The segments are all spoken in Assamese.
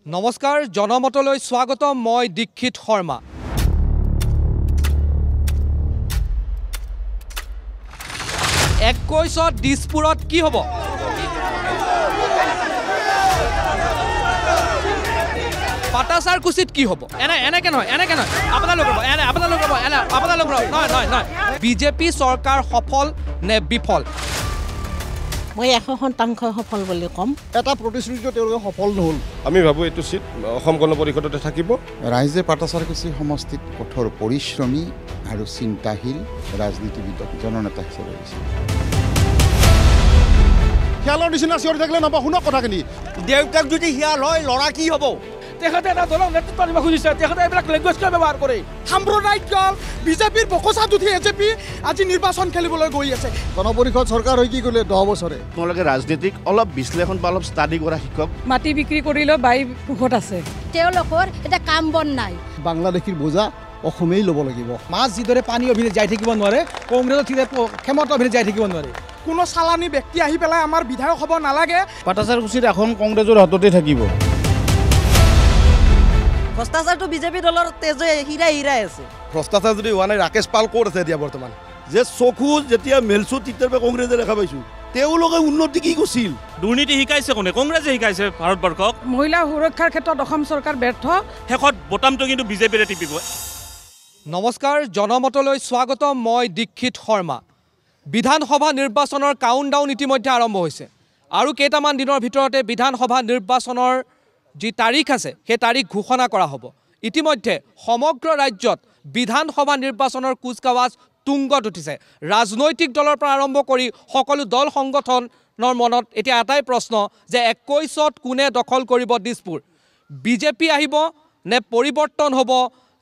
নমস্কাৰ জনমতলৈ স্বাগতম মই দীক্ষিত শৰ্মা। একৈশত দিছপুৰত কি হ'ব? পাটাচাৰকুছিত কি হ'ব? এনেকে নহয় আপোনালোক নহয় বিজেপি চৰকাৰ সফল নে বিফল? মই 100% সফল বুলি কম। এটা প্ৰতিশ্ৰুতিটো তেওঁলোকে সফল নহ'ল। আমি ভাবোঁ এইটো চিট অসম গণ পৰিষদতে থাকিব। ৰাইজে পাটাচাৰকুছি সমষ্টিত কঠোৰ পৰিশ্ৰমী আৰু চিন্তাশীল ৰাজনীতিবিদক জননেতা হিচাপে দিছে। শিয়ালৰ নিচিনা চিঞৰি থাকিলে নহ'ব, শুনক কথাখিনি। দেউতাক যদি শিয়াল হয় ল'ৰা কি হ'ব? তেখেতে এটা দলক নেতৃত্ব দিব খুজিছে, তেখেতে এইবিলাক লেংগুৱেজ কিয় ব্যৱহাৰ কৰে? সাম্প্ৰদায়িক বিজেপিৰ বকচাত উঠি এজেপি আজি নিৰ্বাচন খেলিবলৈ গৈ আছে। গণপৰিষদ চৰকাৰ হৈ কি কৰিলে 10 বছৰে। তোমালোকে ৰাজনীতিক অলপ বিশ্লেষণ বা অলপ ষ্টাডি কৰা শিকক। মাটি বিক্ৰী কৰিলেও বাই সুখত আছে। তেওঁলোকৰ এটা কাম বন নাই। বাংলাদেশীৰ বোজা অসমেই ল'ব লাগিব। মাছ যিদৰে পানী অভিনয় যাই থাকিব নোৱাৰে, কংগ্ৰেছৰ ঠিক ক্ষমতা অভিনয় যাই থাকিব নোৱাৰে। কোনো চালানী ব্যক্তি আহি পেলাই আমাৰ বিধায়ক হ'ব নালাগে। পাটাচাৰকুছিত এখন কংগ্ৰেছৰ হাততে থাকিব। ভ্ৰষ্টাচাৰটো বিজেপি দলৰ তেজে হিৰাই আছে। ভ্ৰষ্টাচাৰ যদি হোৱা নাই, ৰাকেশ পাল ক'ত আছে এতিয়া বৰ্তমান? যে চকু যেতিয়া মেলছো তেতিয়াৰ পৰা কংগ্ৰেছে দেখা পাইছোঁ। তেওঁলোকে উন্নতি কি কৰিছিল? দুৰ্নীতি শিকাইছে কোনে? কংগ্ৰেছে শিকাইছে ভাৰতবৰ্ষক। মহিলা সুৰক্ষাৰ ক্ষেত্ৰত অসম চৰকাৰ ব্যৰ্থ। শেষত বটামটো কিন্তু বিজেপিৰে টিপিব। নমস্কাৰ জনমতলৈ স্বাগতম মই দীক্ষিত শৰ্মা। বিধানসভা নিৰ্বাচনৰ কাউণ্টডাউন ইতিমধ্যে আৰম্ভ হৈছে আৰু কেইটামান দিনৰ ভিতৰতে বিধানসভা নিৰ্বাচনৰ যি তাৰিখ আছে সেই তাৰিখ ঘোষণা কৰা হ'ব। ইতিমধ্যে সমগ্ৰ ৰাজ্যত বিধানসভা নিৰ্বাচনৰ কুচকাৱাজ তুংগত উঠিছে। ৰাজনৈতিক দলৰ পৰা আৰম্ভ কৰি সকলো দল সংগঠনৰ মনত এতিয়া এটাই প্ৰশ্ন যে 21ত কোনে দখল কৰিব দিছপুৰ? বিজেপি আহিব নে পৰিৱৰ্তন হ'ব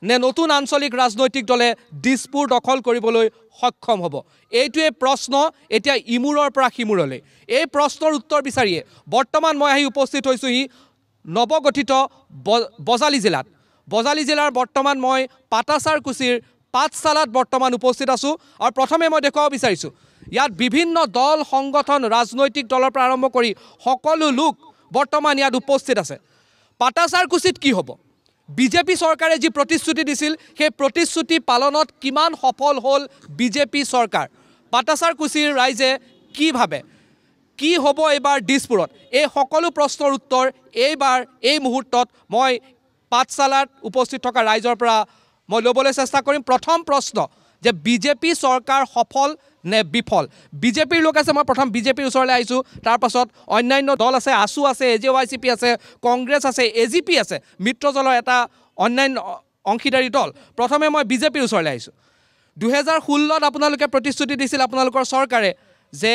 নে নতুন আঞ্চলিক ৰাজনৈতিক দলে দিছপুৰ দখল কৰিবলৈ সক্ষম হ'ব? এইটোৱে প্ৰশ্ন এতিয়া ইমূৰৰ পৰা সিমূৰলৈ। এই প্ৰশ্নৰ উত্তৰ বিচাৰিয়ে বৰ্তমান মই আহি উপস্থিত হৈছোঁহি নৱগঠিত বজালী জিলাত। বজালী জিলাৰ বৰ্তমান মই পাটাচাৰকুছিৰ পাঠশালাত বৰ্তমান উপস্থিত আছোঁ আৰু প্ৰথমে মই দেখুৱাব বিচাৰিছোঁ ইয়াত বিভিন্ন দল সংগঠন ৰাজনৈতিক দলৰ পৰা আৰম্ভ কৰি সকলো লোক বৰ্তমান ইয়াত উপস্থিত আছে। পাটাচাৰকুছিত কি হ'ব? বিজেপি চৰকাৰে যি প্ৰতিশ্ৰুতি দিছিল সেই প্ৰতিশ্ৰুতি পালনত কিমান সফল হ'ল বিজেপি চৰকাৰ? পাটাচাৰকুছিৰ ৰাইজে কি ভাবে? কি হ'ব এইবাৰ দিছপুৰত? এই সকলো প্ৰশ্নৰ উত্তৰ এইবাৰ এই মুহূৰ্তত মই পাঠশালাত উপস্থিত থকা ৰাইজৰ পৰা মই ল'বলৈ চেষ্টা কৰিম। প্ৰথম প্ৰশ্ন যে বিজেপি চৰকাৰ সফল নে বিফল? বিজেপিৰ লোক আছে, মই প্ৰথম বিজেপিৰ ওচৰলৈ আহিছোঁ, তাৰপাছত অন্যান্য দল আছে, আছু আছে, AJYCP আছে, কংগ্ৰেছ আছে, AGP আছে, মিত্ৰজলৰ এটা অন্যান্য অংশীদাৰী দল। প্ৰথমে মই বিজেপিৰ ওচৰলৈ আহিছোঁ। 2016ত আপোনালোকে প্ৰতিশ্ৰুতি দিছিল আপোনালোকৰ চৰকাৰে যে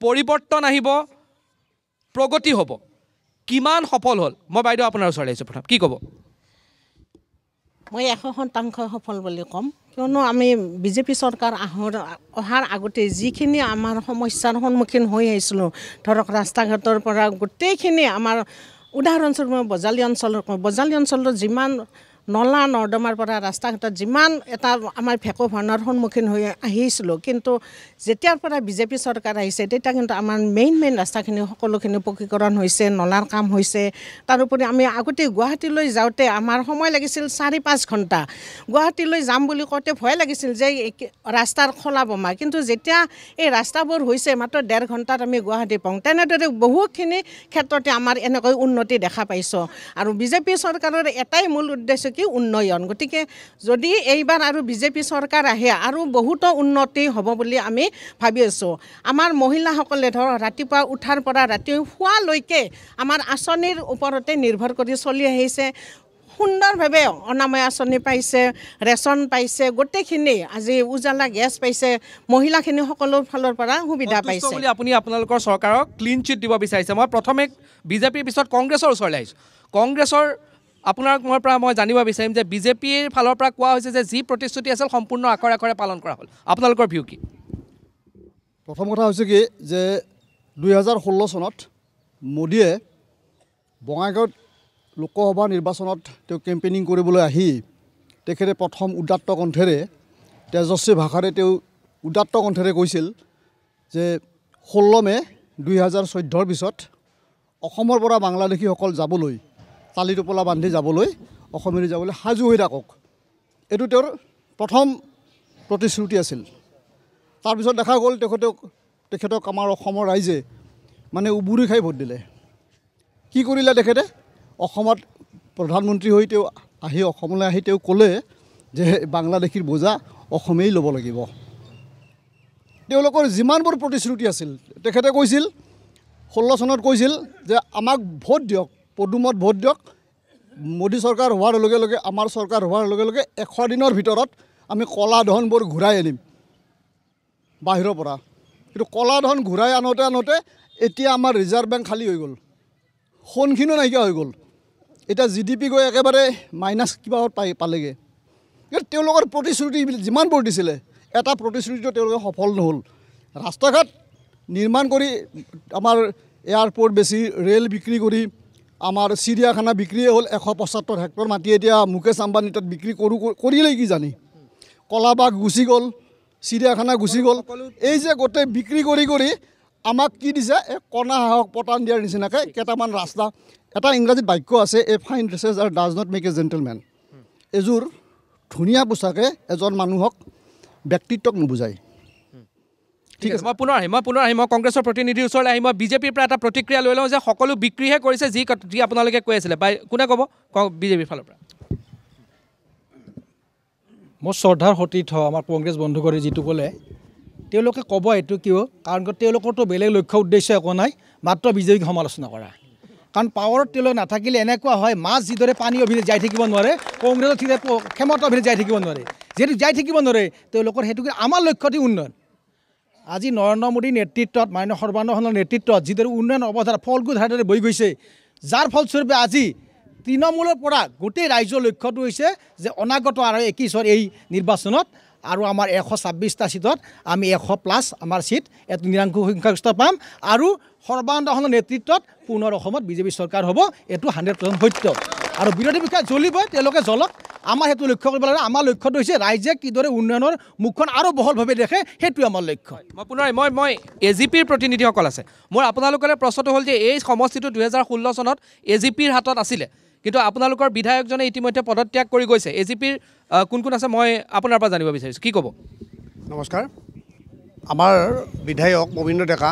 পৰিৱৰ্তন আহিব, প্ৰগতি হ'ব। কিমান সফল হ'ল? মই বাইদেউ আপোনাৰ ওচৰলৈ আহিছোঁ প্ৰথম, কি ক'ব? মই 100% সফল বুলি ক'ম। কিয়নো আমি বিজেপি চৰকাৰ অহাৰ আগতে যিখিনি আমাৰ সমস্যাৰ সন্মুখীন হৈ আহিছিলোঁ, ধৰক ৰাস্তা ঘাটৰ পৰা গোটেইখিনি আমাৰ উদাহৰণস্বৰূপে বজালী অঞ্চলৰ যিমান নলা নৰ্দমাৰ পৰা ৰাস্তা ঘাটত যিমান এটা আমাৰ ভেকু ভাওনাৰ সন্মুখীন হৈ আহিছিলোঁ, কিন্তু যেতিয়াৰ পৰা বিজেপি চৰকাৰ আহিছে তেতিয়া কিন্তু আমাৰ মেইন ৰাস্তাখিনি সকলোখিনি পকীকৰণ হৈছে, নলাৰ কাম হৈছে। তাৰোপৰি আমি আগতে গুৱাহাটীলৈ যাওঁতে আমাৰ সময় লাগিছিল 4-5 ঘণ্টা। গুৱাহাটীলৈ যাম বুলি কওঁতে ভয় লাগিছিল যে ৰাস্তাৰ খলা বোমা, কিন্তু যেতিয়া এই ৰাস্তাবোৰ হৈছে মাত্ৰ 1.5 ঘণ্টাত আমি গুৱাহাটী পাওঁ। তেনেদৰে বহুতখিনি ক্ষেত্ৰতে আমাৰ এনেকৈ উন্নতি দেখা পাইছোঁ। আৰু বিজেপি চৰকাৰৰ এটাই মূল উদ্দেশ্য কি? উন্নয়ন। গতিকে যদি এইবাৰ আৰু বিজেপি চৰকাৰ আহে আৰু বহুতো উন্নতি হ'ব বুলি আমি ভাবি আছোঁ। আমাৰ মহিলাসকলে ধৰক ৰাতিপুৱা উঠাৰ পৰা ৰাতি শোৱালৈকে আমাৰ আঁচনিৰ ওপৰতে নিৰ্ভৰ কৰি চলি আহিছে। সুন্দৰভাৱে অনাময় আঁচনি পাইছে, ৰেচন পাইছে, গোটেইখিনি আজি উজালা গেছ পাইছে, মহিলাখিনি সকলো ফালৰ পৰা সুবিধা পাইছে বুলি আপুনি আপোনালোকৰ চৰকাৰক ক্লিন চিট দিব বিচাৰিছে। মই প্ৰথমে বিজেপিৰ পিছত কংগ্ৰেছৰ ওচৰলৈ আহিছোঁ। কংগ্ৰেছৰ আপোনাৰ পৰা মই জানিব বিচাৰিম যে বিজেপিৰ ফালৰ পৰা কোৱা হৈছে যে যি প্ৰতিশ্ৰুতি আছিল সম্পূৰ্ণ আখৰে আখৰে পালন কৰা হ'ল। আপোনালোকৰ ভিউ কি? প্ৰথম কথা হৈছে কি যে 2016 চনত মোদীয়ে বঙাইগাঁৱত লোকসভা নিৰ্বাচনত তেওঁ কেম্পেইনিং কৰিবলৈ আহি তেখেতে প্ৰথম উদাত্ত কণ্ঠেৰে তেজস্বী ভাষাৰে তেওঁ উদাত্ত কণ্ঠেৰে কৈছিল যে 16 মে 2014 পিছত অসমৰ পৰা বাংলাদেশীসকল যাবলৈ টালি টোপোলা বান্ধি যাবলৈ অসমলৈ যাবলৈ সাজু হৈ থাকক এইটো তেওঁৰ প্ৰথম প্ৰতিশ্ৰুতি আছিল তাৰপিছত দেখা গ'ল তেখেতক আমাৰ অসমৰ ৰাইজে মানে উবুৰি খাই ভোট দিলে কি কৰিলে তেখেতে অসমত প্ৰধানমন্ত্ৰী হৈ তেওঁ আহি অসমলৈ আহি তেওঁ ক'লে যে বাংলাদেশীৰ বোজা অসমেই ল'ব লাগিব তেওঁলোকৰ যিমানবোৰ প্ৰতিশ্ৰুতি আছিল তেখেতে কৈছিল 16 চনত কৈছিল যে আমাক ভোট দিয়ক পদুমত ভোট দিয়ক মোদী চৰকাৰ হোৱাৰ লগে লগে আমাৰ চৰকাৰ হোৱাৰ লগে লগে 100 দিনৰ ভিতৰত আমি কলা ধনবোৰ ঘূৰাই আনিম বাহিৰৰ পৰা কিন্তু কলা ধন ঘূৰাই আনোতে এতিয়া আমাৰ ৰিজাৰ্ভ বেংক খালী হৈ গ'ল সোণখিনিও নাইকিয়া হৈ গ'ল এটা জিডিপি গৈ একেবাৰে মাইনাছ কিবাহত পালেগৈ তেওঁলোকৰ প্ৰতিশ্ৰুতি যিমানবোৰ দিছিলে এটা প্ৰতিশ্ৰুতিটো তেওঁলোকে সফল নহ'ল ৰাস্তা ঘাট নিৰ্মাণ কৰি আমাৰ এয়াৰপোৰ্ট বেছি ৰেল বিক্ৰী কৰি আমাৰ চিৰিয়াখানা বিক্ৰীয়ে হ'ল 175 হেক্টৰ মাটি এতিয়া মুকেশ আম্বানী তাত বিক্ৰী কৰিলেই কি জানি কলাবাগ গুচি গ'ল চিৰিয়াখানা গুচি গ'ল এই যে গোটেই বিক্ৰী কৰি আমাক কি দিছে কণা হাঁহক পতান দিয়াৰ নিচিনাকৈ কেইটামান ৰাস্তা এটা ইংৰাজীত বাক্য আছে এ fine dresses R does not make a gentlemen এযোৰ ধুনীয়া পোচাকে এজন মানুহক ব্যক্তিত্বক নুবুজায় ঠিক আছে মই পুনৰ আহিম মই কংগ্ৰেছৰ প্ৰতিনিধিৰ ওচৰলৈ আহিম মই বিজেপিৰ পৰা এটা প্ৰতিক্ৰিয়া লৈ লওঁ যে সকলো বিক্ৰীহে কৰিছে যি আপোনালোকে কৈ আছিলে বা কোনে ক'ব বিজেপিৰ ফালৰ পৰা মোৰ শ্ৰদ্ধাৰ সতীৰ্থ আমাৰ কংগ্ৰেছ বন্ধুগৰী যিটো ক'লে তেওঁলোকে ক'ব এইটো কিয় কাৰণ তেওঁলোকৰতো বেলেগ লক্ষ্য উদ্দেশ্য একো নাই মাত্ৰ বিজেপিক সমালোচনা কৰা কাৰণ পাৱাৰত তেওঁলোক নাথাকিলে এনেকুৱা হয় মাছ যিদৰে পানী অভিযান যাই থাকিব নোৱাৰে কংগ্ৰেছৰ ঠিক ক্ষমতা অভিযান যাই থাকিব নোৱাৰে যিহেতু যাই থাকিব নোৱাৰে তেওঁলোকৰ সেইটো আমাৰ লক্ষ্যটি উন্নয়ন আজি নৰেন্দ্ৰ মোদীৰ নেতৃত্বত মাননীয় সৰ্বানন্দৰ নেতৃত্বত যিদৰে উন্নয়ন অৱধাৰা ফলগু ধাৰাৰে বৈ গৈছে যাৰ ফলস্বৰূপে আজি তৃণমূলৰ পৰা গোটেই ৰাজ্যৰ লক্ষ্যটো হৈছে যে অনাগত আৰু 21 এই নিৰ্বাচনত আৰু আমাৰ 126টা সিটত আমি 100+ আমাৰ সিট এটো নিৰংকুশ সংখ্যাগৰিষ্ঠ পাম আৰু সৰ্বানন্দৰ নেতৃত্বত পুনৰ অসমত বিজেপি চৰকাৰ হ'ব এটো 100% সত্য আৰু বিৰোধী পক্ষ জ্বলিব তেওঁলোকে জ্বলক আমাৰ হেতু লক্ষ্য কৰিব লাগে আমাৰ লক্ষ্যটো হৈছে ৰাজ্যে কিদৰে উন্নয়নৰ মুখখন আৰু বহলভাৱে দেখে হেতু আমাৰ লক্ষ্য মই পুনৰ মই এজিপিৰ প্ৰতিনিধিসকল আছে মোৰ আপোনালোকলৈ প্ৰশ্নটো হ'ল যে এই সমষ্টিটো 2016 চনত এজিপিৰ হাতত আছিলে কিন্তু আপোনালোকৰ বিধায়কজনে ইতিমধ্যে পদত্যাগ কৰি গৈছে এজিপিৰ কোন আছে মই আপোনাৰ পৰা জানিব বিচাৰিছোঁ কি ক'ব নমস্কাৰ আমাৰ বিধায়ক মবিন্দ্ৰ ডেকা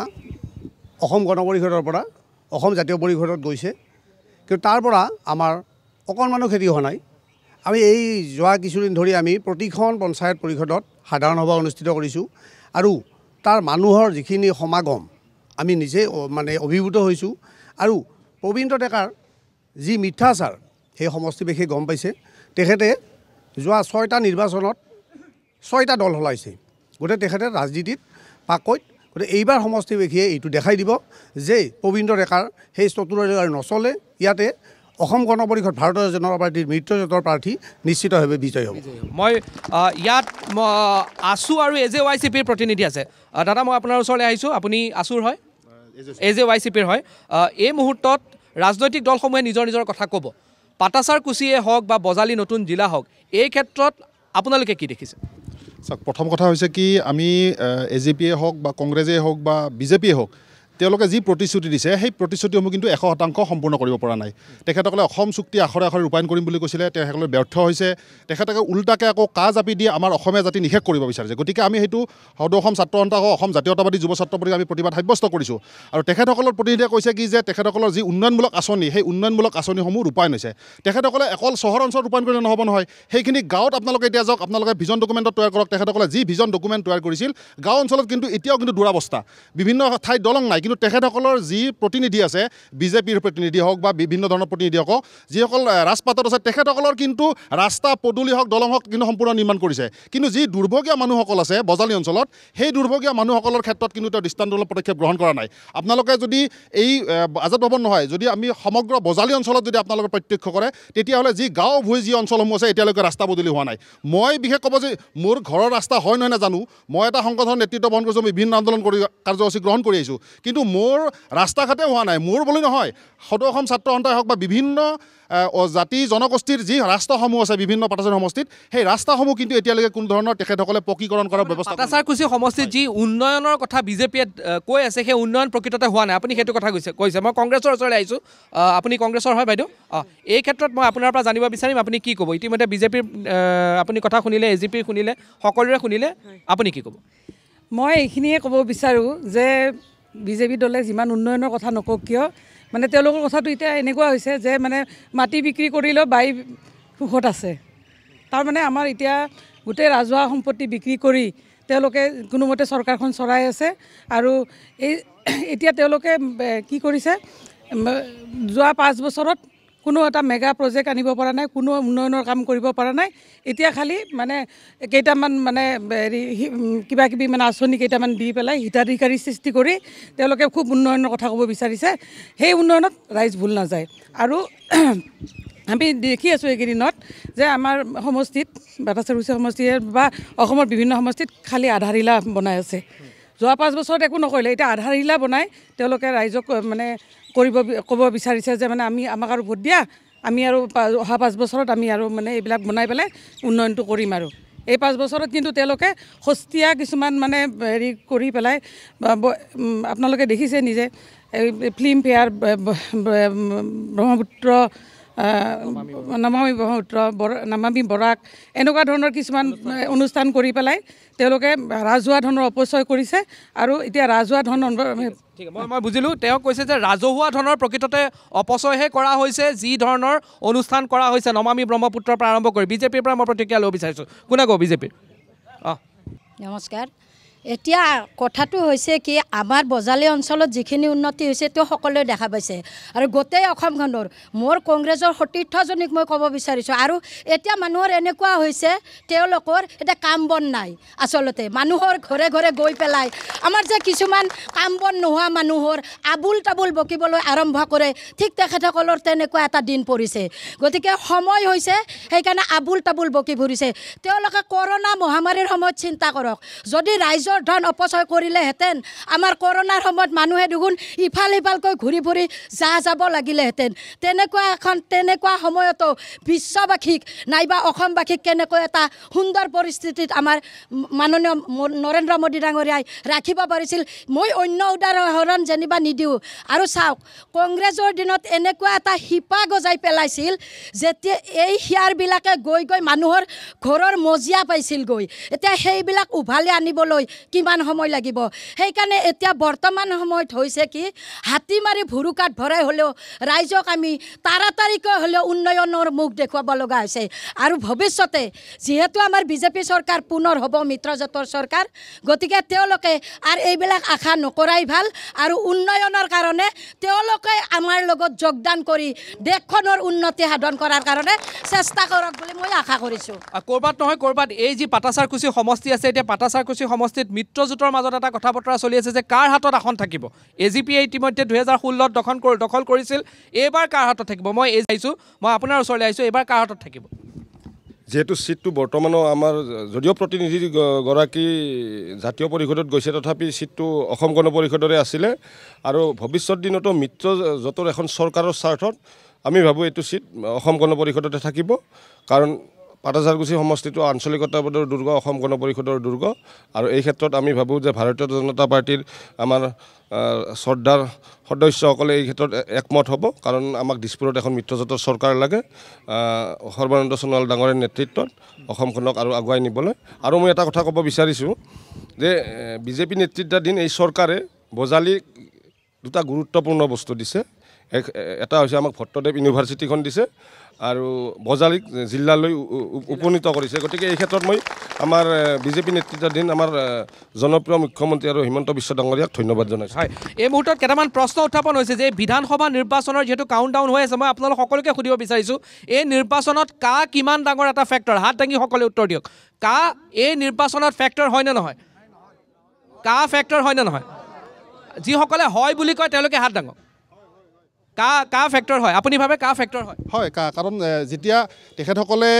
অসম গণ পৰিষদৰ পৰা অসম জাতীয় পৰিষদত গৈছে কিন্তু তাৰ পৰা আমাৰ অকণমানো ক্ষতি হোৱা নাই আমি এই যোৱা কিছুদিন ধৰি আমি প্ৰতিখন পঞ্চায়ত পৰিষদত সাধাৰণ সভা অনুষ্ঠিত কৰিছোঁ আৰু তাৰ মানুহৰ যিখিনি সমাগম আমি নিজে মানে অভিভূত হৈছোঁ আৰু মবিন্দ্ৰ ডেকাৰ যি মিথ্যাচাৰ সেই সমষ্টিবাসীয়ে গম পাইছে তেখেতে যোৱা 6টা নিৰ্বাচনত 6টা দল সলাইছে গতিকে তেখেতে ৰাজনীতিত পাকৈত গতিকে এইবাৰ সমষ্টিবাসীয়ে এইটো দেখাই দিব যে মবিন্দ্ৰ ডেকাৰ সেই চতুৰালিৰ নচলে ইয়াতে অসম গণ পৰিষদ ভাৰতীয় জনতা পাৰ্টিৰ মিত্ৰজোঁটৰ প্ৰাৰ্থী নিশ্চিতভাৱে বিজয়ী হ'ব মই ইয়াত আছু আৰু AJYCPৰ প্ৰতিনিধি আছে দাদা মই আপোনাৰ ওচৰলৈ আহিছোঁ আপুনি আছুৰ হয় AJYCPৰ হয় এই মুহূৰ্তত ৰাজনৈতিক দলসমূহে নিজৰ কথা ক'ব পাটাছাৰ কুচিয়ে হওক বা বজালি নতুন জিলা হওক এই ক্ষেত্ৰত আপোনালোকে কি দেখিছে চাওক প্ৰথম কথা হৈছে কি আমি AJPয়ে হওক বা কংগ্ৰেছেই হওক বা বিজেপিয়ে হওক তেওঁলোকে যি প্ৰতিশ্ৰুতি দিছে সেই প্ৰতিশ্ৰুতিসমূহ কিন্তু 100% সম্পূৰ্ণ কৰিব পৰা নাই তেখেতসকলে অসম চুক্তি আখৰে আখৰে ৰূপায়ণ কৰিম বুলি কৈছিলে তেখেতসকলে ব্যৰ্থ হৈছে তেখেতসকলে উল্টাকৈ আকৌ কাজ আপি দি আমাৰ অসমীয়া জাতি নিষেধ কৰিব বিচাৰিছে গতিকে আমি সেইটো সদৌ অসম ছাত্ৰ সন্থা অসম জাতীয়তাবাদী যুৱ ছাত্ৰ পৰিষদ আমি প্ৰতিবাদ সাব্যস্ত কৰিছোঁ আৰু তেখেতসকলৰ প্ৰতিনিধিয়ে কৈছে কি যে তেখেতসকলৰ যি উন্নয়নমূলক আঁচনি সেই উন্নয়নমূলক আঁচনিসমূহ ৰূপায়ণ হৈছে তেখেতসকলে অকল চহৰ অঞ্চলত ৰূপায়ণ কৰিলে নহ'ব নহয় সেইখিনি গাঁৱত আপোনালোকে এতিয়া যাওক আপোনালোকে ভিজন ডকুমেণ্টত তৈয়াৰ কৰক তেখেতসকলে যি ভিজন ডকুমেণ্ট তৈয়াৰ কৰিছিল গাঁও অঞ্চলত কিন্তু এতিয়াও কিন্তু দুৰাৱস্থা বিভিন্ন ঠাইত দলং নাই কিন্তু তেখেতসকলৰ যি প্ৰতিনিধি আছে বিজেপিৰ প্ৰতিনিধি হওক বা বিভিন্ন ধৰণৰ প্ৰতিনিধি হওক যিসকল ৰাজপাটত আছে তেখেতসকলৰ কিন্তু ৰাস্তা পদূলি হওক দলং হওক কিন্তু সম্পূৰ্ণ নিৰ্মাণ কৰিছে কিন্তু যি দুৰ্ভগীয়া মানুহসকল আছে বজালি অঞ্চলত সেই দুৰ্ভগীয়া মানুহসকলৰ ক্ষেত্ৰত কিন্তু তেওঁ দৃষ্টান্তমূলক পদক্ষেপ গ্ৰহণ কৰা নাই আপোনালোকে যদি এই আজাদ ভৱন নহয় যদি আমি সমগ্ৰ বজালি অঞ্চলত যদি আপোনালোকে প্ৰত্যক্ষ কৰে তেতিয়াহ'লে যি গাঁও ভূঁই যি অঞ্চলসমূহ আছে এতিয়ালৈকে ৰাস্তা পদূলি হোৱা নাই মই বিশেষ ক'ব যে মোৰ ঘৰৰ ৰাস্তা হয় নহয় নাজানো মই এটা সংগঠনৰ নেতৃত্ব বহন কৰিছোঁ বিভিন্ন আন্দোলন কৰি কাৰ্যসূচী গ্ৰহণ কৰি আহিছোঁ কিন্তু কিন্তু মোৰ ৰাস্তা ঘাটে হোৱা নাই। মোৰ বুলি নহয়, সদৌ অসম ছাত্ৰ সন্থাই হওক বা বিভিন্ন জাতি জনগোষ্ঠীৰ যি ৰাস্তাসমূহ আছে বিভিন্ন পাটাচাৰ সমষ্টিত, সেই ৰাস্তাসমূহ কিন্তু এতিয়ালৈকে কোনো ধৰণৰ তেখেতসকলে পকীকৰণ কৰাৰ ব্যৱস্থা পাটাচাৰকুছি সমষ্টিত যি উন্নয়নৰ কথা বিজেপিয়ে কৈ আছে, সেই উন্নয়ন প্ৰকৃততে হোৱা নাই। আপুনি সেইটো কথা কৈছে। মই কংগ্ৰেছৰ ওচৰলৈ আহিছোঁ। আপুনি কংগ্ৰেছৰ হয় বাইদেউ? এই ক্ষেত্ৰত মই আপোনাৰ পৰা জানিব বিচাৰিম, আপুনি কি ক'ব? ইতিমধ্যে বিজেপিৰ আপুনি কথা শুনিলে, এজিপিৰ শুনিলে, সকলোৰে শুনিলে, আপুনি কি ক'ব? মই এইখিনিয়ে ক'ব বিচাৰোঁ যে বিজেপি দলে যিমান উন্নয়নৰ কথা নকওক কিয়, মানে তেওঁলোকৰ কথাটো এতিয়া এনেকুৱা হৈছে যে মানে মাটি বিক্ৰী কৰিলেও বাই সুখত আছে। তাৰমানে আমাৰ এতিয়া গোটেই ৰাজহুৱা সম্পত্তি বিক্ৰী কৰি তেওঁলোকে কোনোমতে চৰকাৰখন চলাই আছে। আৰু এতিয়া তেওঁলোকে কি কৰিছে, যোৱা 5 বছৰত কোনো এটা মেগা প্ৰজেক্ট আনিব পৰা নাই, কোনো উন্নয়নৰ কাম কৰিব পৰা নাই। এতিয়া খালি মানে কেইটামান মানে কিবা কিবি মানে আঁচনি কেইটামান দি পেলাই হিতাধিকাৰী সৃষ্টি কৰি তেওঁলোকে খুব উন্নয়নৰ কথা ক'ব বিচাৰিছে। সেই উন্নয়নত ৰাইজ ভুল নাযায়। আৰু আমি দেখি আছোঁ এইকেইদিনত যে আমাৰ সমষ্টিত বাটাচাৰকুছি সমষ্টিয়ে বা অসমৰ বিভিন্ন সমষ্টিত খালি আধাৰশিলা বনাই আছে। যোৱা 5 বছৰত একো নকৰিলে, এতিয়া আধাৰশিলা বনাই তেওঁলোকে ৰাইজক মানে ক'ব বিচাৰিছে যে মানে আমাক আৰু ভোট দিয়া, আমি আৰু অহা 5 বছৰত আমি আৰু মানে এইবিলাক বনাই পেলাই উন্নয়নটো কৰিম। আৰু এই 5 বছৰত কিন্তু তেওঁলোকে সস্তীয়া কিছুমান মানে কৰি পেলাই, আপোনালোকে দেখিছে নিজে ফিল্ম ফেয়াৰ, ব্ৰহ্মপুত্ৰ নমামি বৰাক, এনেকুৱা ধৰণৰ কিছুমান অনুষ্ঠান কৰি পেলাই তেওঁলোকে ৰাজহুৱা ধনৰ অপচয় কৰিছে। আৰু এতিয়া ৰাজহুৱা ধন মই বুজিলোঁ, তেওঁ কৈছে যে ৰাজহুৱা ধনৰ প্ৰকৃততে অপচয়হে কৰা হৈছে, যি ধৰণৰ অনুষ্ঠান কৰা হৈছে নমামি ব্ৰহ্মপুত্ৰৰ পৰা আৰম্ভ কৰি। বিজেপিৰ পৰা মই প্ৰতিক্ৰিয়া ল'ব বিচাৰিছোঁ। কোনে ক'ব বিজেপিৰ? নমস্কাৰ। এতিয়া কথাটো হৈছে কি, আমাৰ বজালী অঞ্চলত যিখিনি উন্নতি হৈছে তেওঁ সকলোৱে দেখা পাইছে, আৰু গোটেই অসমখনৰ মোৰ কংগ্ৰেছৰ সতীৰ্থজনীক মই ক'ব বিচাৰিছোঁ। আৰু এতিয়া মানুহৰ এনেকুৱা হৈছে, তেওঁলোকৰ এতিয়া কাম বন নাই। আচলতে মানুহৰ ঘৰে ঘৰে গৈ পেলাই আমাৰ যে কিছুমান কাম বন নোহোৱা মানুহৰ আবুল তাবুল বকিবলৈ আৰম্ভ কৰে, ঠিক তেখেতসকলৰ তেনেকুৱা এটা দিন পৰিছে। গতিকে সময় হৈছে, সেইকাৰণে আবুল তাবুল বকি ফুৰিছে। তেওঁলোকে কৰোণা মহামাৰীৰ সময়ত চিন্তা কৰক, যদি ৰাইজৰ ধন অপচয় কৰিলেহেঁতেন, আমাৰ কৰোণাৰ সময়ত মানুহে দুগুণ ইফাল সিফালকৈ ঘূৰি ফুৰি যাব লাগিলেহেঁতেন। তেনেকুৱা সময়তো বিশ্ববাসীক নাইবা অসমবাসীক কেনেকৈ এটা সুন্দৰ পৰিস্থিতিত আমাৰ মাননীয় নৰেন্দ্ৰ মোদী ডাঙৰীয়াই ৰাখিব পাৰিছিল, মই অন্য উদাহৰণ যেনিবা নিদিওঁ। আৰু চাওক, কংগ্ৰেছৰ দিনত এনেকুৱা এটা শিপা গজাই পেলাইছিল, যেতিয়া এই শিয়াৰবিলাকে গৈ গৈ মানুহৰ ঘৰৰ মজিয়া পাইছিল গৈ। এতিয়া সেইবিলাক উভালি আনিবলৈ কিমান সময় লাগিব? সেইকাৰণে এতিয়া বৰ্তমান সময়ত হৈছে কি, হাতী মাৰি ভুৰুকাত ভৰাই হ'লেও ৰাইজক আমি তাড়াতাড়িকৈ হ'লেও উন্নয়নৰ মুখ দেখুৱাব লগা হৈছে। আৰু ভৱিষ্যতে যিহেতু আমাৰ বিজেপি চৰকাৰ পুনৰ হ'ব মিত্ৰজোঁটৰ চৰকাৰ, গতিকে তেওঁলোকে আৰু এইবিলাক আশা নকৰাই ভাল। আৰু উন্নয়নৰ কাৰণে তেওঁলোকে আমাৰ লগত যোগদান কৰি দেশখনৰ উন্নতি সাধন কৰাৰ কাৰণে চেষ্টা কৰক বুলি মই আশা কৰিছোঁ। ক'ৰবাত নহয় ক'ৰবাত এই যি পাটাচাৰকুছি সমষ্টি আছে, এতিয়া পাটাচাৰকুছি সমষ্টিত মিত্ৰজোঁটৰ মাজত এটা কথা বতৰা চলি আছে যে কাৰ হাতত আসন থাকিব। এজিপিয়ে ইতিমধ্যে 2016ত দখল কৰিছিল, এইবাৰ কাৰ হাতত থাকিব? মই আপোনাৰ ওচৰলৈ আহিছোঁ, এইবাৰ কাৰ হাতত থাকিব? যিহেতু চিটটো বৰ্তমানো আমাৰ যদিও প্ৰতিনিধিগৰাকী জাতীয় পৰিষদত গৈছে, তথাপি চিটটো অসম গণ পৰিষদৰে আছিলে। আৰু ভৱিষ্যত দিনতো মিত্ৰজোঁটৰ এখন চৰকাৰৰ স্বাৰ্থত আমি ভাবোঁ এইটো চিট অসম গণ পৰিষদতে থাকিব। কাৰণ পাটাচাৰকুছি সমষ্টিটো আঞ্চলিকতাবাদৰ দুৰ্গ, অসম গণ পৰিষদৰ দুৰ্গ। আৰু এই ক্ষেত্ৰত আমি ভাবোঁ যে ভাৰতীয় জনতা পাৰ্টীৰ আমাৰ শ্ৰদ্ধাৰ সদস্যসকলে এই ক্ষেত্ৰত একমত হ'ব। কাৰণ আমাক দিছপুৰত এখন মিত্ৰজোঁটৰ চৰকাৰ লাগে, সৰ্বানন্দ সোণোৱাল ডাঙৰীয়াৰ নেতৃত্বত অসমখনক আৰু আগুৱাই নিবলৈ। আৰু মই এটা কথা ক'ব বিচাৰিছোঁ যে বিজেপি নেতৃত্বাধীন এই চৰকাৰে বজালীক 2টা গুৰুত্বপূৰ্ণ বস্তু দিছে। এটা হৈছে আমাক ভট্টদেৱ ইউনিভাৰ্চিটিখন দিছে, আৰু বজালীক জিলালৈ উপনীত কৰিছে। গতিকে এই ক্ষেত্ৰত মই আমাৰ বিজেপি নেতৃত্বাধীন আমাৰ জনপ্ৰিয় মুখ্যমন্ত্ৰী আৰু হিমন্ত বিশ্ব ডাঙৰীয়াক ধন্যবাদ জনাইছোঁ। হয়, এই মুহূৰ্তত কেইটামান প্ৰশ্ন উত্থাপন হৈছে যে বিধানসভা নিৰ্বাচনৰ যিহেতু কাউণ্টডাউন হৈ আছে, মই আপোনালোক সকলোকে সুধিব বিচাৰিছোঁ, এই নিৰ্বাচনত কা কিমান ডাঙৰ এটা ফেক্টৰ? হাত দাঙি সকলোৱে উত্তৰ দিয়ক। কা এই নিৰ্বাচনত ফেক্টৰ হয়নে নহয়? কা ফেক্টৰ হয়নে নহয়? যিসকলে হয় বুলি কয় তেওঁলোকে হাত দাঙক। কা ফেক্টৰ হয় আপুনি ভাবে কা ফেক্টৰ হয় হয় কাৰণ যেতিয়া তেখেতসকলে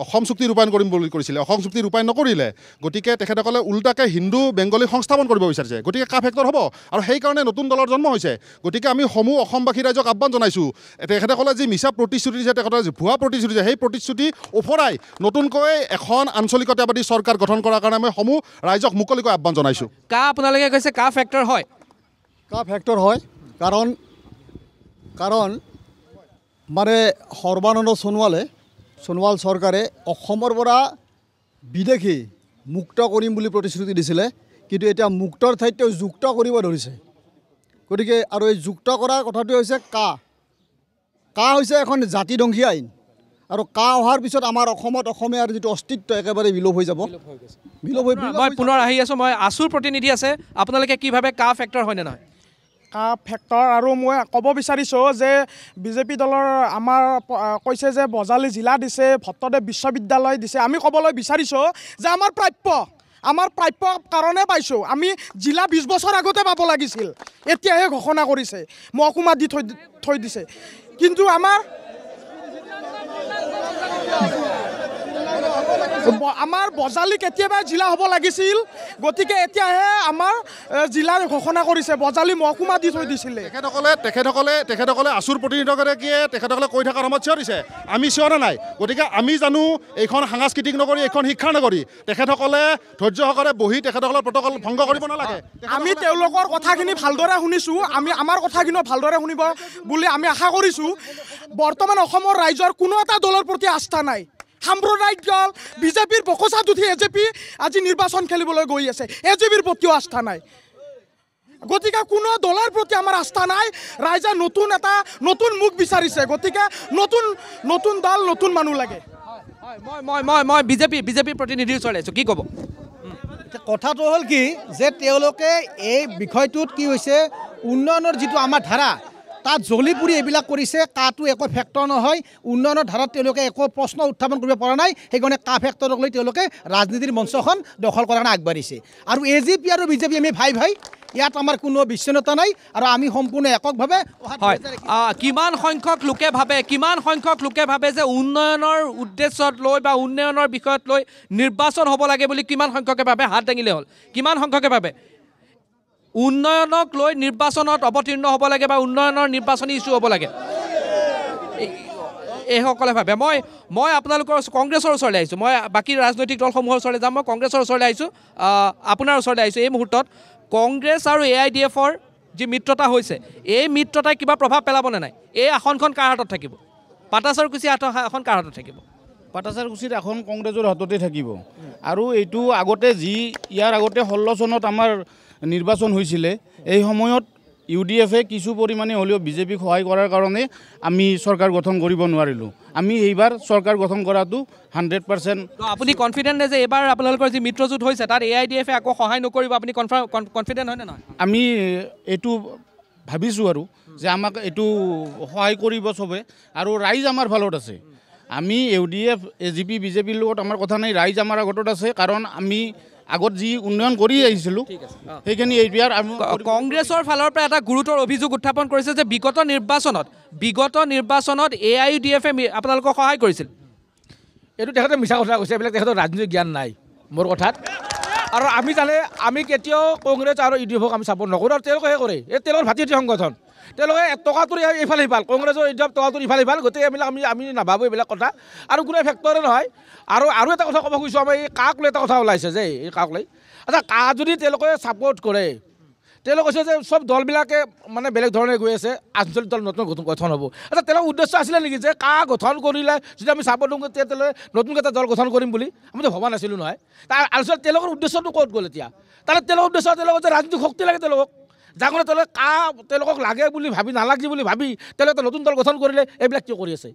অসম চুক্তি ৰূপায়ণ কৰিম বুলি কৰিছিলে অসম চুক্তি ৰূপায়ণ নকৰিলে গতিকে তেখেতসকলে উল্টাকৈ হিন্দু বেংগলী সংস্থাপন কৰিব বিচাৰিছে গতিকে কা ফেক্টৰ হ'ব আৰু সেইকাৰণে নতুন দলৰ জন্ম হৈছে গতিকে আমি সমূহ অসমবাসী ৰাইজক আহ্বান জনাইছোঁ তেখেতসকলে যি মিছা প্ৰতিশ্ৰুতি দিছে তেখেতৰ ভুৱা প্ৰতিশ্ৰুতি দিছে সেই প্ৰতিশ্ৰুতি ওফৰাই নতুনকৈ এখন আঞ্চলিকতাবাদী চৰকাৰ গঠন কৰাৰ কাৰণে আমি সমূহ ৰাইজক মুকলিকৈ আহ্বান জনাইছোঁ কা আপোনালোকে কৈছে কা ফেক্টৰ হয় কা ফেক্টৰ হয় কাৰণ মানে সৰ্বানন্দ সোণোৱাল চৰকাৰে অসমৰ পৰা বিদেশী মুক্ত কৰিম বুলি প্ৰতিশ্ৰুতি দিছিলে কিন্তু এতিয়া মুক্তৰ ঠাইত তেওঁ যুক্ত কৰিব ধৰিছে গতিকে আৰু এই যুক্ত কৰাৰ কথাটো হৈছে কা হৈছে এখন জাতিধ্বংসী আইন আৰু কা অহাৰ পিছত আমাৰ অসমত অসমীয়াৰ যিটো অস্তিত্ব একেবাৰে বিলোপ হৈ যাব মই পুনৰ আহি আছোঁ মই আছুৰ প্ৰতিনিধি আছে আপোনালোকে কি ভাবে কা ফেক্টৰ হয়নে নহয় কা ফেক্টৰ আৰু মই ক'ব বিচাৰিছোঁ যে বিজেপি দলৰ আমাৰ কৈছে যে বজালী জিলা দিছে ভট্টদেৱ বিশ্ববিদ্যালয় দিছে আমি ক'বলৈ বিচাৰিছোঁ যে আমাৰ প্ৰাপ্য কাৰণে পাইছোঁ আমি জিলা 20 বছৰ আগতে পাব লাগিছিল এতিয়াহে ঘোষণা কৰিছে মহকুমা দি থৈ দিছে কিন্তু আমাৰ বজালী কেতিয়াবা জিলা হ'ব লাগিছিল গতিকে এতিয়াহে আমাৰ জিলাৰ ঘোষণা কৰিছে বজালী মহকুমা দি থৈ দিছিলে তেখেতসকলে আছুৰ প্ৰতিনিধিগৰাকীয়ে তেখেতসকলে কৈ থকাৰ সময়ত চিঞৰ দিছে আমি চিঞৰা নাই গতিকে আমি জানো এইখন সাংস্কৃতিক নগৰী এইখন শিক্ষাৰ নগৰী তেখেতসকলে ধৈৰ্য সহকাৰে বহি তেখেতসকলৰ প্ৰট'কল ভংগ কৰিব নালাগে আমি তেওঁলোকৰ কথাখিনি ভালদৰে শুনিছোঁ আমি আমাৰ কথাখিনি ভালদৰে শুনিব বুলি আমি আশা কৰিছোঁ বৰ্তমান অসমৰ ৰাইজৰ কোনো এটা দলৰ প্ৰতি আস্থা নাই সাম্প্ৰদায়িক দল বিজেপিৰ বকচাত উঠি এজেপি আজি নিৰ্বাচন খেলিবলৈ গৈ আছে এজেপিৰ প্ৰতিও আস্থা নাই গতিকে কোনো দলৰ প্ৰতি আমাৰ আস্থা নাই ৰাইজে নতুন মুখ বিচাৰিছে গতিকে নতুন দল নতুন মানুহ লাগে মই বিজেপিৰ প্ৰতিনিধিৰ ওচৰলৈ আছোঁ কি ক'ব কথাটো হ'ল কি যে তেওঁলোকে এই বিষয়টোত কি হৈছে উন্নয়নৰ যিটো আমাৰ ধাৰা তাত জ্বলি পুৰি এইবিলাক কৰিছে কাটো একো ফেক্টৰ নহয় উন্নয়নৰ ধাৰাত তেওঁলোকে একো প্ৰশ্ন উত্থাপন কৰিব পৰা নাই সেইকাৰণে কা ফেক্টৰক লৈ তেওঁলোকে ৰাজনীতিৰ মঞ্চখন দখল কৰাৰ কাৰণে আগবাঢ়িছে আৰু এজেপি আৰু বিজেপি আমি ভাই ইয়াত আমাৰ কোনো বিচ্ছিন্নতা নাই আৰু আমি সম্পূৰ্ণ এককভাৱে হয় কিমান সংখ্যক লোকে ভাবে যে উন্নয়নৰ উদ্দেশ্যত লৈ বা উন্নয়নৰ বিষয়ত লৈ নিৰ্বাচন হ'ব লাগে বুলি কিমান সংখ্যকে ভাবে হাত দাঙিলে হ'ল কিমান সংখ্যকে ভাবে উন্নয়নক লৈ নিৰ্বাচনত অৱতীৰ্ণ হ'ব লাগে বা উন্নয়নৰ নিৰ্বাচনী ইছ্যু হ'ব লাগে এইসকলে ভাবে মই আপোনালোকৰ কংগ্ৰেছৰ ওচৰলৈ আহিছোঁ মই বাকী ৰাজনৈতিক দলসমূহৰ ওচৰলৈ যাম মই কংগ্ৰেছৰ ওচৰলৈ আহিছোঁ আপোনাৰ ওচৰলৈ আহিছোঁ এই মুহূৰ্তত কংগ্ৰেছ আৰু AIDFৰ যি মিত্ৰতা হৈছে এই মিত্ৰতাই কিবা প্ৰভাৱ পেলাবনে নাই এই আসনখন কাৰ হাতত থাকিব পাটাচাৰকুছি আসন কাৰ হাতত থাকিব পাটাচাৰকুছিৰ আসন কংগ্ৰেছৰ হাততে থাকিব আৰু এইটো আগতে ইয়াৰ আগতে 16 চনত আমাৰ নিৰ্বাচন হৈছিলে এই সময়ত UDFে কিছু পৰিমাণে হ'লেও বিজেপিক সহায় কৰাৰ কাৰণে আমি চৰকাৰ গঠন কৰিব নোৱাৰিলোঁ আমি এইবাৰ চৰকাৰ গঠন কৰাটো 100% আপুনি কনফিডেণ্ট যে এইবাৰ আপোনালোকৰ যি মিত্ৰজোঁট হৈছে তাত AIDFে আকৌ সহায় নকৰিব আপুনি কনফিডেণ্ট হয়নে নহয় আমি এইটো ভাবিছোঁ আৰু যে আমাক এইটো সহায় কৰিব চবে আৰু ৰাইজ আমাৰ ফালত আছে আমি UDF AGP বিজেপিৰ লগত আমাৰ কথা নাই ৰাইজ আমাৰ আগত আছে কাৰণ আমি আগত যি উন্নয়ন কৰি আহিছিলোঁ সেইখিনি এইবাৰ কংগ্ৰেছৰ ফালৰ পৰা এটা গুৰুতৰ অভিযোগ উত্থাপন কৰিছে যে বিগত নিৰ্বাচনত AIDFে আপোনালোকক সহায় কৰিছিল এইটো তেখেতে মিছা কথা কৈছে এইবিলাক তেখেতৰ ৰাজনৈতিক জ্ঞান নাই মোৰ কথাত আৰু আমি কেতিয়াও কংগ্ৰেছ আৰু UDFক আমি ছাপোৰ্ট নকৰোঁ আৰু তেওঁলোকেহে কৰে এই তেওঁলোকৰ ভাতৃ সংগঠন তেওঁলোকে টকাটোৰ ইফালে সিফাল কংগ্ৰেছৰ টকাটোৰ ইফালে সিফাল গোটেই এইবিলাক আমি নাভাবোঁ এইবিলাক কথা আৰু কোনো ফেক্টৰে নহয় আৰু এটা কথা ক'ব খুজিছোঁ আমাৰ এই কাক লৈ এটা কথা ওলাইছে যে এই কাক লৈ আচ্ছা কা যদি তেওঁলোকে ছাপোৰ্ট কৰে তেওঁলোকে কৈছে যে চব দলবিলাকে মানে বেলেগ ধৰণে গৈ আছে আঞ্চলিক দল নতুন গঠন হ'ব আচ্ছা তেওঁলোকৰ উদ্দেশ্য আছিলে নেকি যে কা গঠন কৰিলে যদি আমি ছাপোৰ্ট দিওঁ তেতিয়াহ'লে নতুনকৈ এটা দল গঠন কৰিম বুলি আমিতো ভবা নাছিলোঁ নহয় তাৰ আলোচনা তেওঁলোকৰ উদ্দেশ্যটো ক'ত গ'ল এতিয়া তাৰমানে তেওঁলোকৰ উদ্দেশ্য তেওঁলোকৰ যে ৰাজনীতিক শক্তি লাগে তেওঁলোকক যাৰ কাৰণে তেওঁলোকক লাগে বুলি ভাবি নালাগে বুলি ভাবি তেওঁলোকে নতুন দল গঠন কৰিলে এইবিলাক কিয় কৰি আছে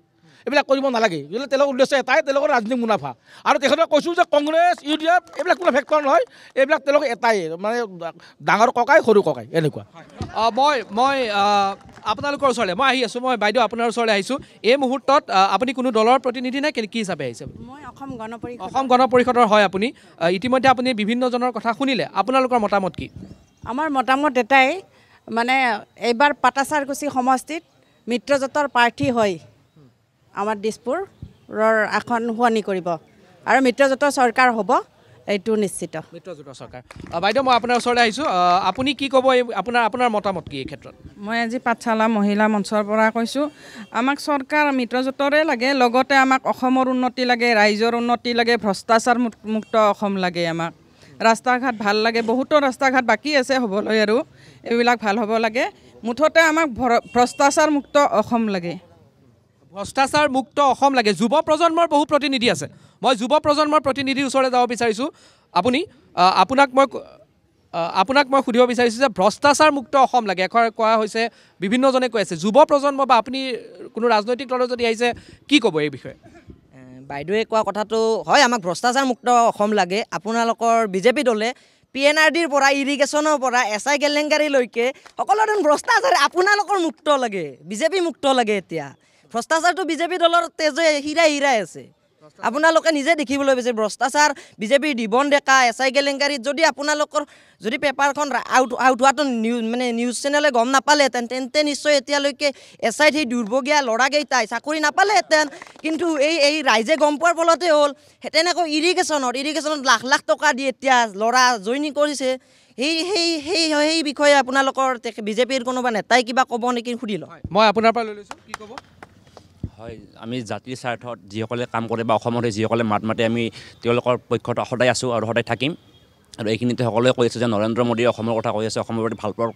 এইবিলাক কৰিব নালাগে তেওঁলোকৰ উদ্দেশ্য এটাই তেওঁলোকৰ ৰাজনীতিক মুনাফা আৰু তেখেতে কৈছোঁ যে কংগ্ৰেছ UDF এইবিলাক কোনো ফেক্টৰ নহয় এইবিলাক তেওঁলোকে এটাই মানে ডাঙৰ ককাই সৰু ককাই এনেকুৱা মই আপোনালোকৰ ওচৰলৈ মই আহি আছোঁ মই বাইদেউ আপোনাৰ ওচৰলৈ আহিছোঁ এই মুহূৰ্তত আপুনি কোনো দলৰ প্ৰতিনিধি নে কি হিচাপে আহিছে মই অসম গণ পৰিষদৰ হয় আপুনি ইতিমধ্যে আপুনি বিভিন্নজনৰ কথা শুনিলে আপোনালোকৰ মতামত কি আমাৰ মতামত এটাই মানে এইবাৰ পাটাচাৰকুছি সমষ্টিত মিত্ৰজোঁটৰ প্ৰাৰ্থী হৈ আমাৰ দিছপুৰৰ আসন শুৱনি কৰিব আৰু মিত্ৰজোঁটৰ চৰকাৰ হ'ব এইটো নিশ্চিত। মিত্ৰজোঁটৰ চৰকাৰ। বাইদেউ মই আপোনাৰ ওচৰলৈ আহিছোঁ, আপুনি কি ক'ব, আপোনাৰ মতামত কি এই ক্ষেত্ৰত? মই আজি পাঠশালা মহিলা মঞ্চৰ পৰা কৈছোঁ, আমাক চৰকাৰ মিত্ৰজোঁটৰে লাগে, লগতে আমাক অসমৰ উন্নতি লাগে, ৰাইজৰ উন্নতি লাগে, ভ্ৰষ্টাচাৰ মুক্ত অসম লাগে। আমাক ৰাস্তা ঘাট ভাল লাগে, বহুতো ৰাস্তা ঘাট বাকী আছে হ'বলৈ, আৰু এইবিলাক ভাল হ'ব লাগে। মুঠতে আমাক ভ্ৰষ্টাচাৰ মুক্ত অসম লাগে। ভ্ৰষ্টাচাৰ মুক্ত অসম লাগে। যুৱ প্ৰজন্মৰ বহু প্ৰতিনিধি আছে, মই যুৱ প্ৰজন্মৰ প্ৰতিনিধিৰ ওচৰলৈ যাব বিচাৰিছোঁ। আপোনাক মই সুধিব বিচাৰিছোঁ যে ভ্ৰষ্টাচাৰ মুক্ত অসম লাগে কোৱা হৈছে, বিভিন্নজনে কৈ আছে। যুৱ প্ৰজন্ম বা আপুনি কোনো ৰাজনৈতিক দলত যদি আহিছে, কি ক'ব এই বিষয়ে? বাইদেৱে কোৱা কথাটো হয়, আমাক ভ্ৰষ্টাচাৰ মুক্ত অসম লাগে। আপোনালোকৰ বিজেপি দলে PNRDৰ পৰা ইৰিগেশ্যনৰ পৰা SI কেলেংকাৰীলৈকে সকলো ভ্ৰষ্টাচাৰ আপোনালোকৰ মুক্ত লাগে, বিজেপি মুক্ত লাগে। এতিয়া ভ্ৰষ্টাচাৰটো বিজেপি দলৰ তেজে হিৰাই আছে। আপোনালোকে নিজে দেখিবলৈ পাইছে ভ্ৰষ্টাচাৰ। বিজেপিৰ দিবন ডেকা SI কেলেংকাৰীত যদি আপোনালোকৰ যদি পেপাৰখন আউট হোৱাটো নিউজ চেনেলে গম নাপালেহেঁতেন, তেন্তে নিশ্চয় এতিয়ালৈকে SIত সেই দুৰ্ভগীয়া ল'ৰাকেইটাই চাকৰি নাপালেহেঁতেন। কিন্তু এই ৰাইজে গম পোৱাৰ ফলতে হ'ল। তেনেকৈ ইৰিগেশ্যনত লাখ লাখ টকা দি এতিয়া ল'ৰা জইনিং কৰিছে। সেই বিষয়ে আপোনালোকৰ বিজেপিৰ কোনোবা নেতাই কিবা ক'ব নেকি সুধি লওক। মই আপোনাৰ পৰা লৈ লৈছোঁ, কি ক'ব? হয়, আমি জাতিৰ স্বাৰ্থত যিসকলে কাম কৰে বা অসমত যিসকলে মাত মাতে, আমি তেওঁলোকৰ পক্ষত সদায় আছোঁ আৰু সদায় থাকিম। আৰু এইখিনিতে সকলোৱে কৈ আছে যে নৰেন্দ্ৰ মোদীয়ে অসমৰ কথা কৈ আছে, অসমৰ প্ৰতি ভাল পোৱাৰ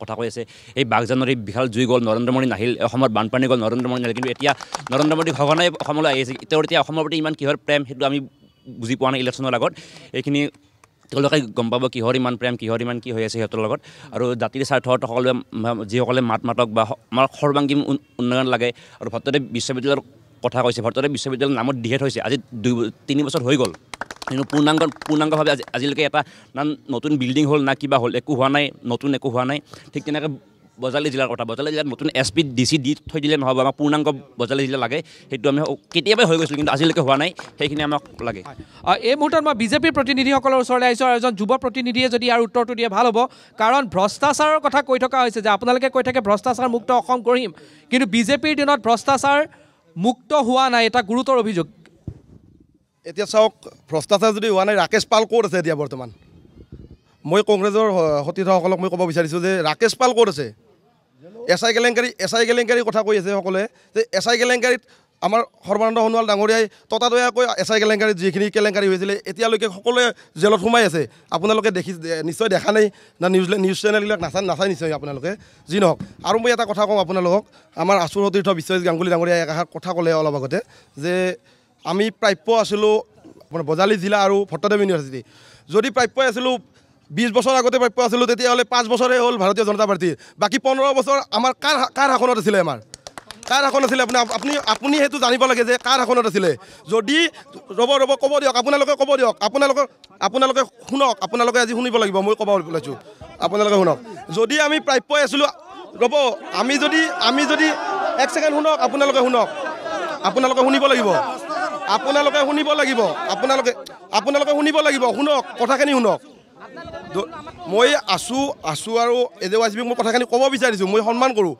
কথা কৈ আছে। এই বাঘজানৰীত বিশাল জুই গ'ল, নৰেন্দ্ৰ মোদী নাহিল। অসমত বানপানী গ'ল, নৰেন্দ্ৰ মোদী নাহিল। কিন্তু এতিয়া নৰেন্দ্ৰ মোদী সঘনাই অসমলৈ আহি আছে। তেওঁৰ এতিয়া অসমৰ প্ৰতি ইমান কিহৰ প্ৰেম, সেইটো আমি বুজি পোৱা নাই ইলেকশ্যনৰ আগত। এইখিনি তেওঁলোকে গম পাব কিহৰ ইমান প্ৰেম, কিহৰ ইমান কি হৈ আছে সিহঁতৰ লগত। আৰু জাতিৰ স্বাৰ্থত সকলোৱে যিসকলে মাত মাতক বা আমাৰ সৰ্বাংগীন উন্নয়ন লাগে। আৰু ভট্টদেৱ বিশ্ববিদ্যালয়ৰ কথা কৈছে, ভট্টদেৱ বিশ্ববিদ্যালয়ৰ নামত ডিহেড হৈছে, আজি 2-3 বছৰ হৈ গ'ল। কিন্তু পূৰ্ণাংগভাৱে আজিলৈকে এটা না নতুন বিল্ডিং হ'ল না কিবা হ'ল, একো হোৱা নাই, নতুন একো হোৱা নাই। ঠিক তেনেকৈ বজালী জিলাৰ কথা, বজালী জিলাত নতুন SP DC দি থৈ দিলে নহ'ব, আমাক পূৰ্ণাংগ বজালী জিলা লাগে। সেইটো আমি কেতিয়াবাই হৈ গৈছিল, কিন্তু আজিলৈকে হোৱা নাই, সেইখিনি আমাক লাগে। এই মুহূৰ্তত মই বিজেপিৰ প্ৰতিনিধিসকলৰ ওচৰলৈ আহিছোঁ, আৰু এজন যুৱ প্ৰতিনিধিয়ে যদি ইয়াৰ উত্তৰটো দিয়ে ভাল হ'ব। কাৰণ ভ্ৰষ্টাচাৰৰ কথা কৈ থকা হৈছে যে আপোনালোকে কৈ থাকে ভ্ৰষ্টাচাৰ মুক্ত অসম কৰিম, কিন্তু বিজেপিৰ দিনত ভ্ৰষ্টাচাৰ মুক্ত হোৱা নাই, এটা গুৰুতৰ অভিযোগ। এতিয়া চাওক, ভ্ৰষ্টাচাৰ যদি হোৱা নাই, ৰাকেশ পাল ক'ত আছে এতিয়া বৰ্তমান? মই কংগ্ৰেছৰ সতীৰ্থসকলক মই ক'ব বিচাৰিছোঁ যে ৰাকেশ পাল ক'ত আছে? SI কেলেংকাৰীৰ কথা কৈ আছে সকলোৱে যে SI কেলেংকাৰীত আমাৰ সৰ্বানন্দ সোণোৱাল ডাঙৰীয়াই ততাতৈয়াকৈ SI কেলেংকাৰীত যিখিনি কেলেংকাৰী হৈছিলে এতিয়ালৈকে সকলোৱে জেলত সোমাই আছে। আপোনালোকে নিশ্চয় দেখা নাই না, নিউজ চেনেলবিলাক নাচাই নিশ্চয় আপোনালোকে, যি নহওক। আৰু মই এটা কথা কওঁ আপোনালোকক, আমাৰ আচুৰ সতীৰ্থ বিশ্বজিৎ গাংগুলী ডাঙৰীয়াই এষাৰ কথা ক'লে অলপ আগতে যে আমি প্ৰাপ্য আছিলোঁ আপোনাৰ বজালী জিলা আৰু ভট্টদেৱ ইউনিভাৰ্চিটি। যদি প্ৰাপ্য আছিলোঁ 20 বছৰ আগতে প্ৰাপ্য আছিলোঁ, তেতিয়াহ'লে 5 বছৰে হ'ল ভাৰতীয় জনতা পাৰ্টীৰ। বাকী 15 বছৰ আমাৰ কাৰ শাসনত আছিলে? কাৰ শাসন আছিলে? আপুনি সেইটো জানিব লাগে যে কাৰ শাসনত আছিলে। যদি ৰ'ব ক'ব দিয়ক, আপোনালোকে ক'ব দিয়ক, আপোনালোকে শুনক, আপোনালোকে আজি শুনিব লাগিব, মই ক'ব ওলাইছোঁ, আপোনালোকে শুনক। যদি আমি প্ৰাপ্য আছিলোঁ, ৰ'ব, আমি যদি 1 ছেকেণ্ড শুনক, আপোনালোকে শুনিব লাগিব, আপোনালোকে শুনিব লাগিব, শুনক, কথাখিনি শুনক। মই আছোঁ আৰু AJYCBক মই কথাখিনি ক'ব বিচাৰিছোঁ, মই সন্মান কৰোঁ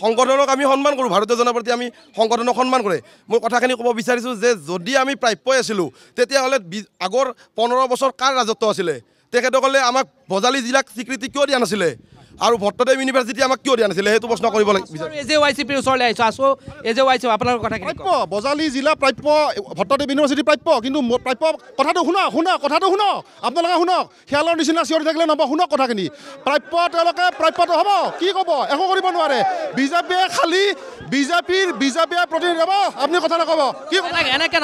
সংগঠনক, আমি সন্মান কৰোঁ, ভাৰতীয় জনতা পাৰ্টী আমি সংগঠনক সন্মান কৰে। মই কথাখিনি ক'ব বিচাৰিছোঁ যে যদি আমি প্ৰাপ্য আছিলোঁ, তেতিয়াহ'লে আগৰ 15 বছৰ কাৰ ৰাজত্ব আছিলে? তেখেতসকলে আমাক বজালী জিলাক স্বীকৃতি কিয় দিয়া নাছিলে? আৰু ভট্টদেৱ ইউনিভাৰ্চিটি আমাক কিয় দিয়া নাছিলে? সেইটো প্ৰশ্ন কৰিব লাগিব। AJYCBৰ ওচৰলৈ আহিছোঁ, আছোঁ AJYCB, আপোনালোকৰ কথা প্ৰাপ্য বজালী জিলা প্ৰাপ্য, ভট্টদেৱ ইউনিভাৰ্চিটি প্ৰাপ্য। কিন্তু প্ৰাপ্য কথাটো শুনক, আপোনালোকে শুনক, খেয়ালৰ নিচিনা চিঞৰি থাকিলে নহ'ব, শুনক কথাখিনি। প্ৰাপ্য তেওঁলোকে প্ৰাপ্যটো হ'ব, কি ক'ব? একো কৰিব নোৱাৰে। বিজেপিয়ে খালী বিজেপিয়ে প্ৰতিনিধি হ'ব, আপুনি কথা নক'ব। কি এনেকৈ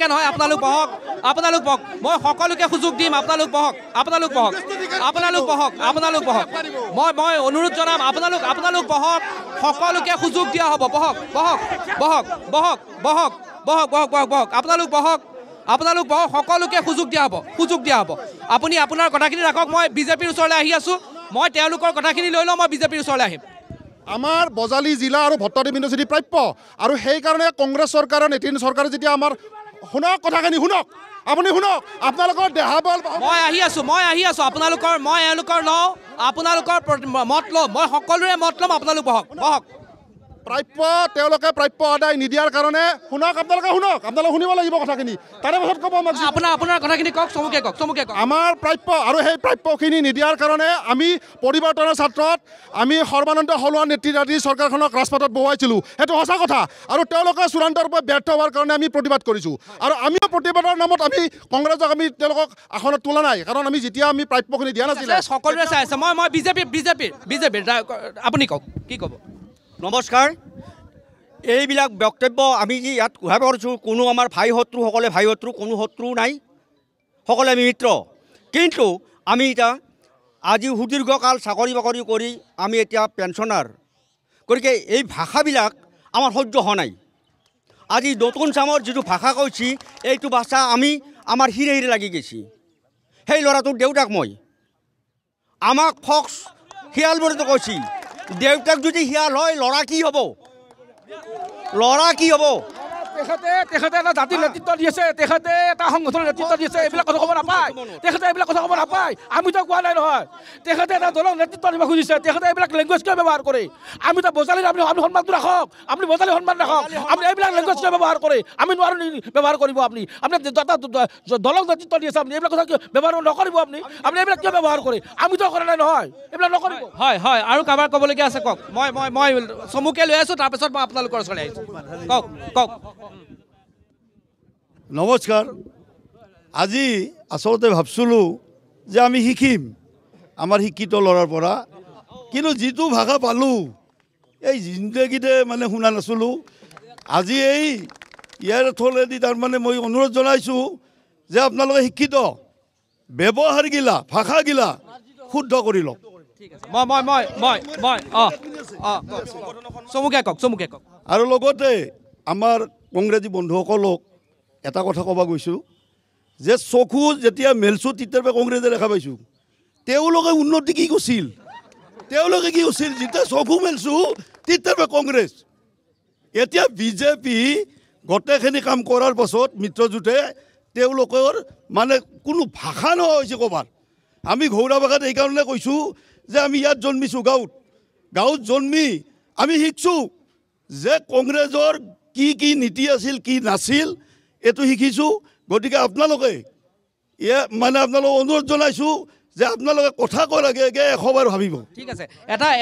নহয়, আপোনালোক বহক, মই সকলোকে সুযোগ দিম, আপোনালোক বহক, মই অনুৰোধ জনাম, আপোনালোক বহক, সকলোকে সুযোগ দিয়া হ'ব, বহক, আপোনালোক বহক, সকলোকে সুযোগ দিয়া হ'ব। আপুনি আপোনাৰ কথাখিনি ৰাখক, মই বিজেপিৰ ওচৰলৈ আহি আছোঁ, মই তেওঁলোকৰ কথাখিনি লৈ লওঁ, মই বিজেপিৰ ওচৰলৈ আহিম। আমাৰ বজালী জিলা আৰু ভট্টদেৱ ইউনিভাৰ্চিটি প্ৰাপ্য, আৰু সেইকাৰণে কংগ্ৰেছ চৰকাৰৰ নীতিন চৰকাৰে যেতিয়া আমাৰ শুনক কথাখিনি শুনক, আপুনি শুনক আপোনালোকৰ দেহা বল মই আহি আছো আপোনালোকৰ মই এওঁলোকৰ লওঁ আপোনালোকৰ মত ল'ম মই সকলোৰে মত ল'ম আপোনালোক বহক প্ৰাপ্য তেওঁলোকে প্ৰাপ্য আদায় নিদিয়াৰ কাৰণে শুনক আপোনালোকে শুনিব লাগিব কথাখিনি তাৰে পাছত ক'ব আপোনাৰ কথাখিনি কওক চমুকে কওক আমাৰ প্ৰাপ্য আৰু সেই প্ৰাপ্যখিনি নিদিয়াৰ কাৰণে আমি পৰিৱৰ্তনৰ ছাত্ৰত আমি সৰ্বানন্দ সোণোৱাল নেতৃত্বাধীন চৰকাৰখনক ৰাজপথত বহুৱাইছিলোঁ সেইটো সঁচা কথা আৰু তেওঁলোকে চূড়ান্ত ৰূপে ব্যৰ্থ হোৱাৰ কাৰণে আমি প্ৰতিবাদ কৰিছোঁ আৰু আমিও প্ৰতিবাদৰ নামত আমি কংগ্ৰেছক আমি তেওঁলোকক আসনত তোলা নাই কাৰণ আমি যেতিয়া আমি প্ৰাপ্যখিনি দিয়া নাছিলে সকলোৰে চাই আছে মই বিজেপিৰ আপুনি কওক কি ক'ব নমস্কাৰ এইবিলাক বক্তব্য আমি যি ইয়াত কোৱা কৰিছোঁ কোনো আমাৰ ভাই শত্ৰু কোনো শত্ৰু নাই সকলোৱে আমি মিত্ৰ কিন্তু আমি এতিয়া আজি সুদীৰ্ঘকাল চাকৰি বাকৰি কৰি আমি এতিয়া পেঞ্চনাৰ গতিকে এই ভাষাবিলাক আমাৰ সহ্য হোৱা নাই আজি নতুন চামৰ যিটো ভাষা কৈছি এইটো ভাষা আমি আমাৰ হিৰে লাগি গৈছি সেই ল'ৰাটোৰ দেউতাক মই আমাক ফক্স শিয়ালবোৰেতো কৈছি দেউতাক যদি শিয়াল হয় ল'ৰা কি হ'ব তেখেতে এটা জাতিৰ নেতৃত্ব দি আছে তেখেতে এটা সংগঠনৰ নেতৃত্ব দি আছে এইবিলাক কথা ক'ব নাপায় আমিতো কোৱা নাই নহয় তেখেতে এটা দলৰ নেতৃত্ব দিব খুজিছে তেখেতে এইবিলাক লেংগুৱেজ কিয় ব্যৱহাৰ কৰে আমিতো বজালীৰ আপুনি সন্মানটো ৰাখক আপুনি বজালীৰ সন্মান ৰাখক আপুনি এইবিলাক লেংগুৱেজ কিয় ব্যৱহাৰ কৰে আমি নোৱাৰো ব্যৱহাৰ কৰিব আপুনি দলক নেতৃত্ব দি আছে আপুনি এইবিলাক কথা কিয় ব্যৱহাৰ নকৰিব আপুনি এইবিলাক কিয় ব্যৱহাৰ কৰে আমিতো কৰা নাই নহয় এইবিলাক নকৰিব হয় আৰু কাৰোবাৰ ক'বলগীয়া আছে কওক মই চমুকে লৈ আছোঁ তাৰপিছত মই আপোনালোকৰ ওচৰলৈ আহিছোঁ কওক নমস্কাৰ আজি আচলতে ভাবছিলোঁ যে আমি শিকিম আমাৰ শিক্ষিত ল'ৰাৰ পৰা কিন্তু যিটো ভাষা পালোঁ এই জিন্দগীতে মানে শুনা নাছিলোঁ আজি এই ইয়াৰ থলেদি তাৰমানে মই অনুৰোধ জনাইছোঁ যে আপোনালোকে শিক্ষিত ব্যৱহাৰগিলা ভাষাগিলা শুদ্ধ কৰি লওক চমুকে কওক আৰু লগতে আমাৰ কংগ্ৰেছী বন্ধুসকলক এটা কথা ক'ব গৈছোঁ যে চকু যেতিয়া মেলছোঁ তেতিয়াৰ পৰা কংগ্ৰেছে দেখা পাইছোঁ তেওঁলোকে উন্নতি কি কৰিছিল যেতিয়া চকু মেলছোঁ তেতিয়াৰ পৰা কংগ্ৰেছ এতিয়া বিজেপি গোটেইখিনি কাম কৰাৰ পাছত মিত্ৰজোঁটে তেওঁলোকৰ মানে কোনো ভাষা নোহোৱা হৈছে ক'বাত আমি ঘৰুৱা ভাষাত এইকাৰণে কৈছোঁ যে আমি ইয়াত জন্মিছোঁ গাঁৱত জন্মি আমি শিকছোঁ যে কংগ্ৰেছৰ কি নীতি আছিল কি নাছিল এইটো শিকিছোঁ গতিকে আপোনালোকে মানে আপোনালোকক অনুৰোধ জনাইছোঁ যে আপোনালোকে কথা কোৱাৰ আগে এশবাৰ ভাবিব ঠিক আছে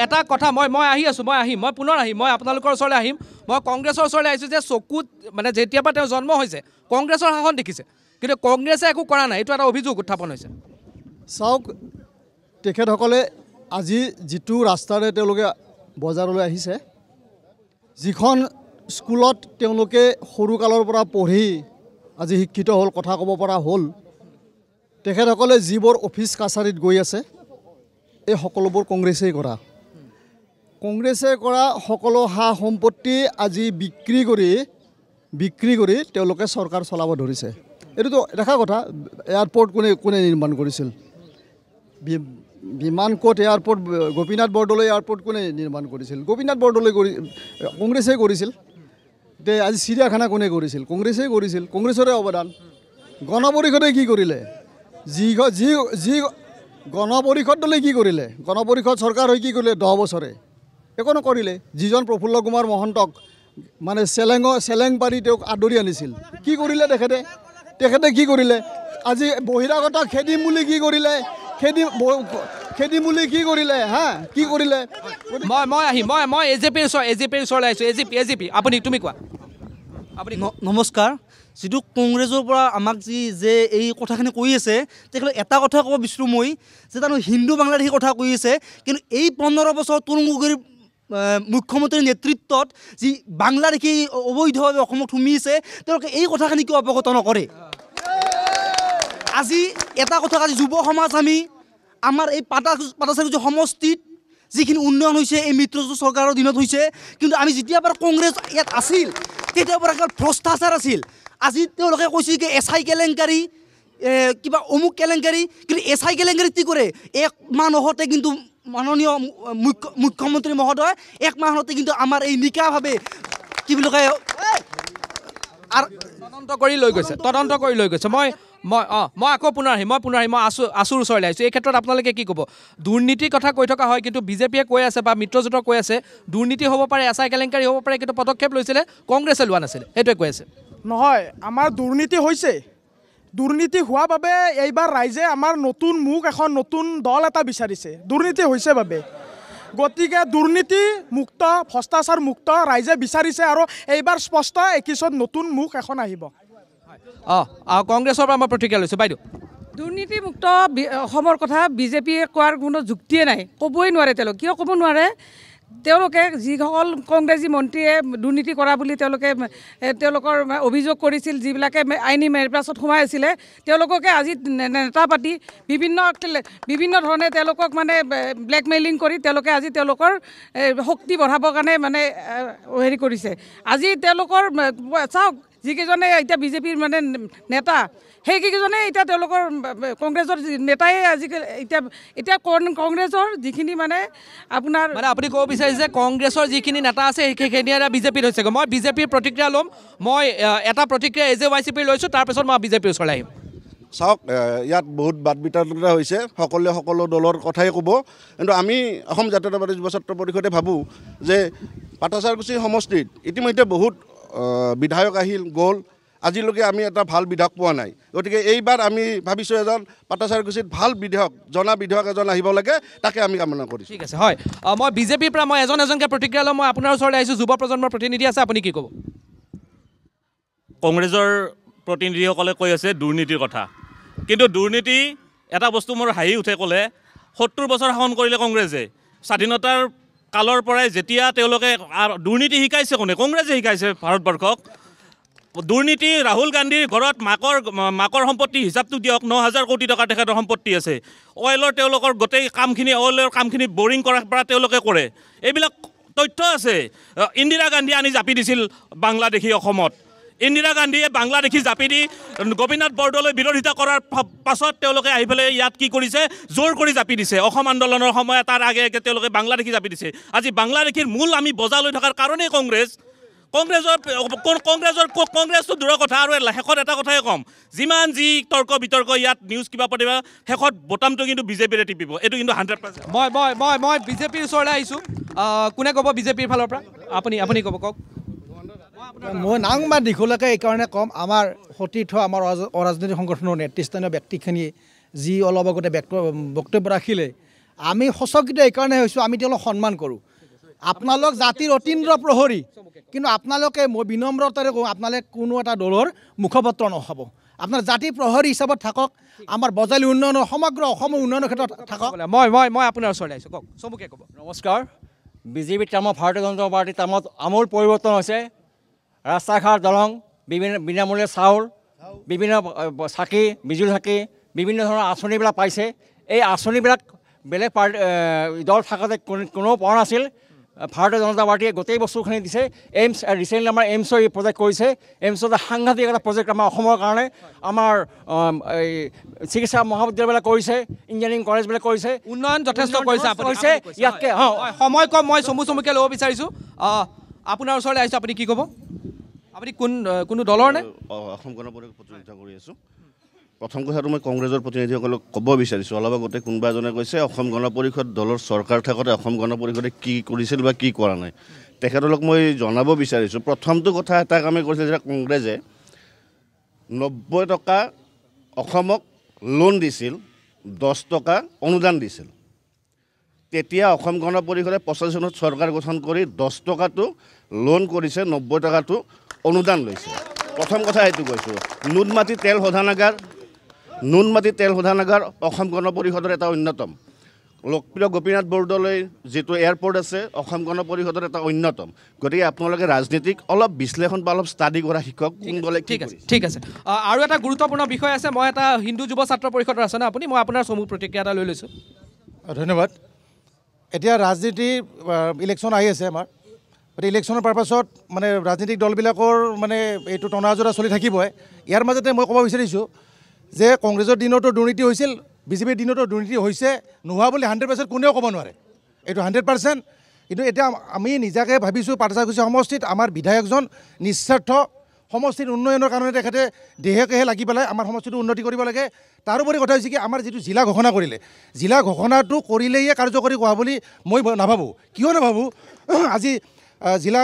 এটা কথা মই আহি আছোঁ মই পুনৰ আহিম মই আপোনালোকৰ ওচৰলৈ আহিম মই কংগ্ৰেছৰ ওচৰলৈ আহিছোঁ যে চকুত মানে যেতিয়াৰ পৰা তেওঁ জন্ম হৈছে কংগ্ৰেছৰ শাসন দেখিছে কিন্তু কংগ্ৰেছে একো কৰা নাই এইটো এটা অভিযোগ উত্থাপন হৈছে চাওক তেখেতসকলে আজি যিটো ৰাস্তাৰে তেওঁলোকে বজাৰলৈ আহিছে যিখন স্কুলত তেওঁলোকে সৰুকালৰ পৰা পঢ়ি আজি শিক্ষিত হ'ল কথা ক'ব পৰা হ'ল তেখেতসকলে যিবোৰ অফিচ কাছাৰীত গৈ আছে এই সকলোবোৰ কংগ্ৰেছেই কৰা সকলো সা সম্পত্তি আজি বিক্ৰী কৰি তেওঁলোকে চৰকাৰ চলাব ধৰিছে এইটোতো দেখা কথা এয়াৰপৰ্ট কোনে নিৰ্মাণ কৰিছিল বিমান কোট এয়াৰপৰ্ট গোপীনাথ বৰদলৈ এয়াৰপৰ্ট কোনে নিৰ্মাণ কৰিছিল গোপীনাথ বৰদলৈ কংগ্ৰেছেই কৰিছিল এতিয়া আজি চিৰিয়াখানা কোনে কৰিছিল কংগ্ৰেছেই কৰিছিল কংগ্ৰেছৰে অৱদান গণপৰিষদে কি কৰিলে যি গণপৰিষদ দলে কি কৰিলে গণপৰিষদ চৰকাৰ হৈ কি কৰিলে 10 বছৰে একো নকৰিলে যিজন প্ৰফুল্ল কুমাৰ মহন্তক মানে চেলেং পাৰি তেওঁক আদৰি আনিছিল কি কৰিলে তেখেতে কি কৰিলে আজি বহিৰাগত খেদিম বুলি কি কৰিলে কি কৰিলে মই আহিম মই এজেপিৰ ওচৰলৈ আহিছোঁ এজেপি তুমি কোৱা নমস্কাৰ যিটো কংগ্ৰেছৰ পৰা আমাক যে এই কথাখিনি কৈ আছে তেখেতক এটা কথা ক'ব বিচাৰোঁ মই যে তাৰ হিন্দু বাংলাদেশী কথা কৈ আছে কিন্তু এই 15 বছৰ তৰুণ গগৈৰ মুখ্যমন্ত্ৰীৰ নেতৃত্বত যি বাংলাদেশী অবৈধভাৱে অসমত সোমিছে তেওঁলোকে এই কথাখিনি কিয় অৱগত নকৰে আজি এটা কথা আজি যুৱ সমাজ আমি আমাৰ এই পাটাচাকুৰি সমষ্টিত যিখিনি উন্নয়ন হৈছে এই মিত্ৰজোঁট চৰকাৰৰ দিনত হৈছে কিন্তু আমি যেতিয়াৰ পৰা কংগ্ৰেছ ইয়াত আছিল তেতিয়াৰ পৰা কেৱল ভ্ৰষ্টাচাৰ আছিল আজি তেওঁলোকে কৈছে কি এছআই কেলেংকাৰী কিবা অমুক কেলেংকাৰী কিন্তু এছআই কেলেংকাৰী কি কৰে 1 মাহ নহওঁতে কিন্তু মাননীয় মুখ্যমন্ত্ৰী মহোদয় 1 মাহতে কিন্তু আমাৰ এই নিকাভাৱে কি বুলি কয় তদন্ত কৰি লৈ গৈছে মই আকৌ পুনৰ আহিম মই আছুৰ ওচৰলৈ আহিছোঁ। এই ক্ষেত্ৰত আপোনালোকে কি ক'ব? দুৰ্নীতিৰ কথা কৈ থকা হয়, কিন্তু বিজেপিয়ে কৈ আছে বা মিত্ৰজোঁটৰ কৈ আছে দুৰ্নীতি হ'ব পাৰে, এছআই কেলেংকাৰী হ'ব পাৰে, কিন্তু পদক্ষেপ লৈছিলে কংগ্ৰেছে লোৱা নাছিলে, সেইটোৱে কৈ আছে। নহয়, আমাৰ দুৰ্নীতি হৈছে। দুৰ্নীতি হোৱা বাবে এইবাৰ ৰাইজে আমাৰ নতুন মুখ এখন নতুন দল এটা বিচাৰিছে, দুৰ্নীতি হৈছে বাবে। গতিকে দুৰ্নীতি মুক্ত ভ্ৰষ্টাচাৰ মুক্ত ৰাইজে বিচাৰিছে আৰু এইবাৰ স্পষ্ট একিছত নতুন মুখ এখন আহিব। কংগ্ৰেছৰ পৰা মই প্ৰতিক্ৰিয়া লৈছোঁ। বাইদেউ, দুৰ্নীতিমুক্ত অসমৰ কথা বিজেপিয়ে কোৱাৰ কোনো যুক্তিয়ে নাই, ক'বই নোৱাৰে তেওঁলোকে। কিয় ক'ব নোৱাৰে? তেওঁলোকে যিসকল কংগ্ৰেছী মন্ত্ৰীয়ে দুৰ্নীতি কৰা বুলি তেওঁলোকৰ অভিযোগ কৰিছিল, যিবিলাকে আইনী মেৰপাছত সোমাই আছিলে, তেওঁলোককে আজি নেতা পাতি বিভিন্ন ধৰণে তেওঁলোকক মানে ব্লেকমেইলিং কৰি তেওঁলোকে আজি তেওঁলোকৰ শক্তি বঢ়াবৰ কাৰণে মানে হেৰি কৰিছে। আজি তেওঁলোকৰ চাওক, যিকেইজনে এতিয়া বিজেপিৰ মানে নেতা, সেইকেইজনে এতিয়া তেওঁলোকৰ কংগ্ৰেছৰ নেতাই আজিকালি এতিয়া কংগ্ৰেছৰ যিখিনি মানে আপোনাৰ আপুনি ক'ব বিচাৰিছে কংগ্ৰেছৰ যিখিনি নেতা আছে সেইখিনি এটা বিজেপিত হৈছেগৈ। মই বিজেপিৰ প্ৰতিক্ৰিয়া ল'ম। মই এটা প্ৰতিক্ৰিয়া AJYCP লৈছোঁ, তাৰপিছত মই বিজেপিৰ ওচৰলৈ আহিম। চাওক, ইয়াত বহুত বাদ বিতৰণা হৈছে, সকলোৱে সকলো দলৰ কথাই ক'ব, কিন্তু আমি অসম জাতীয়তাবাদী যুৱ ছাত্ৰ পৰিষদে ভাবোঁ যে পাটাচাৰকুছি সমষ্টিত ইতিমধ্যে বহুত বিধায়ক আহিল গ'ল, আজিলৈকে আমি এটা ভাল বিধায়ক পোৱা নাই। গতিকে এইবাৰ আমি ভাবিছোঁ এজন পাটাচাৰকুছিত ভাল বিধায়ক জনা বিধায়ক এজন আহিব লাগে, তাকে আমি কামনা কৰিছোঁ। ঠিক আছে, হয়। মই বিজেপিৰ পৰা মই এজনকৈ প্ৰতিক্ৰিয়া ল'ম। মই আপোনাৰ ওচৰলৈ আহিছোঁ, যুৱ প্ৰজন্মৰ প্ৰতিনিধি আছে, আপুনি কি ক'ব? কংগ্ৰেছৰ প্ৰতিনিধিসকলে কৈ আছে দুৰ্নীতিৰ কথা, কিন্তু দুৰ্নীতি এটা বস্তু মোৰ হাঁহি উঠে ক'লে 70 বছৰ শাসন কৰিলে কংগ্ৰেছে। স্বাধীনতাৰ কালৰ পৰাই যেতিয়া তেওঁলোকে দুৰ্নীতি শিকাইছে কোনে? কংগ্ৰেছে শিকাইছে ভাৰতবৰ্ষক। দুৰ্নীতি ৰাহুল গান্ধীৰ ঘৰত মাকৰ সম্পত্তি হিচাপটো দিয়ক, 9,000 কোটি টকা তেখেতৰ সম্পত্তি আছে। অইলৰ তেওঁলোকৰ গোটেই অইলৰ কামখিনি বৰিং কৰাৰ পৰা তেওঁলোকে কৰে, এইবিলাক তথ্য আছে। ইন্দিৰা গান্ধী আনি জাপি দিছিল বাংলাদেশী অসমত। ইন্দিৰা গান্ধীয়ে বাংলাদেশী জাপি দি গোপীনাথ বৰদলৈ বিৰোধিতা কৰাৰ পাছত তেওঁলোকে আহি পেলাই ইয়াত কি কৰিছে? জোৰ কৰি জাপি দিছে। অসম আন্দোলনৰ সময়ত তাৰ আগে তেওঁলোকে বাংলাদেশী জাপি দিছে। আজি বাংলাদেশীৰ মূল আমি বজা লৈ থকাৰ কাৰণেই কংগ্ৰেছটো দূৰৰ কথা। আৰু শেষত এটা কথাই ক'ম, যিমান যি তৰ্ক বিতৰ্ক ইয়াত নিউজ কিবা পাতিবা, শেষত বটামটো কিন্তু বিজেপিৰে টিপিব, এইটো কিন্তু 100%। মই বিজেপিৰ ওচৰলৈ আহিছোঁ। কোনে ক'ব বিজেপিৰ ফালৰ পৰা? আপুনি কওক। মই নাংমা দীঘলৈকে এইকাৰণে ক'ম, আমাৰ সতীৰ্থ আমাৰ অৰাজনৈতিক সংগঠনৰ নেতৃস্থানীয় ব্যক্তিখিনিয়ে যি অলপ আগতে বক্তব্য ৰাখিলে, আমি সচকিত এইকাৰণে হৈছোঁ, আমি তেওঁলোকক সন্মান কৰোঁ। আপোনালোক জাতিৰ অতীন্দ্ৰ প্ৰহৰী, কিন্তু আপোনালোকে মই বিনম্ৰতাৰে কওঁ, আপোনালোকে কোনো এটা দলৰ মুখপত্ৰ নহ'ব। আপোনাৰ জাতি প্ৰহৰী হিচাপত থাকক, আমাৰ বজালী উন্নয়নৰ সমগ্ৰ অসমৰ উন্নয়নৰ ক্ষেত্ৰত থাকক। মই আপোনাৰ ওচৰলৈ আহিছোঁ, কওক, চমুকে ক'ব। নমস্কাৰ। বিজেপিৰ টাইমত ভাৰতীয় জনতা পাৰ্টীৰ টাইমত আমূল পৰিৱৰ্তন হৈছে। ৰাস্তা ঘাট দলং, বিনামূলীয়া চাউল, বিভিন্ন চাকি বিজুলী চাকি, বিভিন্ন ধৰণৰ আঁচনিবিলাক পাইছে। এই আঁচনিবিলাক বেলেগ দল থাকোঁতে কোনেও পোৱা নাছিল। ভাৰতীয় জনতা পাৰ্টীয়ে গোটেই বস্তুখিনি দিছে। এইমছ ৰিচেণ্টলি আমাৰ এইমছৰ এই প্ৰজেক্ট কৰিছে। এইমছত সাংঘাতিক এটা প্ৰজেক্ট আমাৰ অসমৰ কাৰণে। আমাৰ এই চিকিৎসা মহাবিদ্যালয়বিলাক কৰিছে, ইঞ্জিনিয়াৰিং কলেজবিলাক কৰিছে, উন্নয়ন যথেষ্ট কৰিছে। ইয়াতকৈ সময় কম, মই চমুকৈ ল'ব বিচাৰিছোঁ। আপোনাৰ ওচৰলৈ আহিছোঁ, আপুনি কি ক'ব? আপুনি কোনো দলৰ নে? অসম গণ পৰিষদৰ প্ৰতিনিধিত্ব কৰি আছোঁ। প্ৰথম কথাটো মই কংগ্ৰেছৰ প্ৰতিনিধিসকলক ক'ব বিচাৰিছোঁ, অলপ আগতে কোনোবা এজনে কৈছে অসম গণ পৰিষদ দলৰ চৰকাৰ থাকোঁতে অসম গণ পৰিষদে কি কৰিছিল বা কি কৰা নাই। তেখেতলোক মই জনাব বিচাৰিছোঁ, প্ৰথমটো কথা এটা কামেই কৰিছিল যে কংগ্ৰেছে 90 টকা অসমক লোন দিছিল, 10 টকা অনুদান দিছিল। তেতিয়া অসম গণ পৰিষদে 85 চনত চৰকাৰ গঠন কৰি 10 টকাটো লোন কৰিছে, 90 টকাটো অনুদান লৈছে। প্ৰথম কথা এইটো কৈছোঁ। নুনমাটি তেল শোধনাগাৰ অসম গণ পৰিষদৰ এটা অন্যতম। লোকপ্ৰিয় গোপীনাথ বৰদলৈ যিটো এয়াৰপৰ্ট আছে অসম গণ পৰিষদৰ এটা অন্যতম। গতিকে আপোনালোকে ৰাজনীতিক অলপ বিশ্লেষণ বা অলপ ষ্টাডি কৰা শিক্ষক কোন গ'লে। ঠিক আছে। আৰু এটা গুৰুত্বপূৰ্ণ বিষয় আছে। মই এটা হিন্দু যুৱ ছাত্ৰ পৰিষদৰ আছে ন আপুনি, মই আপোনাৰ চমু প্ৰতিক্ৰিয়া এটা লৈ লৈছোঁ। ধন্যবাদ। এতিয়া ৰাজনীতি ইলেকশ্যন আহি আছে আমাৰ, গতিকে ইলেকশ্যনৰ পাৰপাছত মানে ৰাজনৈতিক দলবিলাকৰ মানে এইটো টনাজোৰা চলি থাকিবই। ইয়াৰ মাজতে মই ক'ব বিচাৰিছোঁ যে কংগ্ৰেছৰ দিনতো দুৰ্নীতি হৈছিল, বিজেপিৰ দিনতো দুৰ্নীতি হৈছে, নোহোৱা বুলি 100% কোনেও ক'ব নোৱাৰে, এইটো 100%। কিন্তু এতিয়া আমি নিজাকৈ ভাবিছোঁ পাটাচাৰকুছি সমষ্টিত আমাৰ বিধায়কজন নিস্বাৰ্থ সমষ্টিৰ উন্নয়নৰ কাৰণে তেখেতে দেহেকেহে লাগি পেলাই আমাৰ সমষ্টিটো উন্নতি কৰিব লাগে। তাৰোপৰি কথা হৈছে কি আমাৰ যিটো জিলা ঘোষণা কৰিলে, জিলা ঘোষণাটো কৰিলেহে কাৰ্যকৰী হোৱা বুলি মই নাভাবোঁ। কিয় নাভাবোঁ? আজি জিলা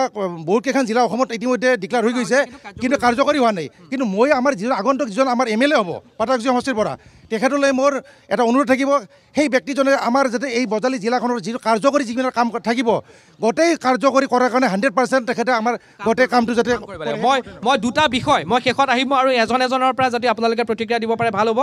বহুতকেইখন জিলা অসমত ইতিমধ্যে ডিক্লেয়াৰ হৈ গৈছে, কিন্তু কাৰ্যকৰী হোৱা নাই। কিন্তু মই আমাৰ যিজন আগন্তুক যিজন আমাৰ MLA হ'ব পাটাকাজি সমষ্টিৰ পৰা, তেখেতলৈ মোৰ এটা অনুৰোধ থাকিব, সেই ব্যক্তিজনে আমাৰ যাতে এই বজালী জিলাখনৰ যিটো কাৰ্যকৰী যিবিলাক কাম থাকিব গোটেই কাৰ্যকৰী কৰাৰ কাৰণে 100% তেখেতে আমাৰ গোটেই কামটো যাতে মই দুটা বিষয় মই শেষত আহিম আৰু এজনৰ পৰা যদি আপোনালোকে প্ৰতিক্ৰিয়া দিব পাৰে ভাল হ'ব।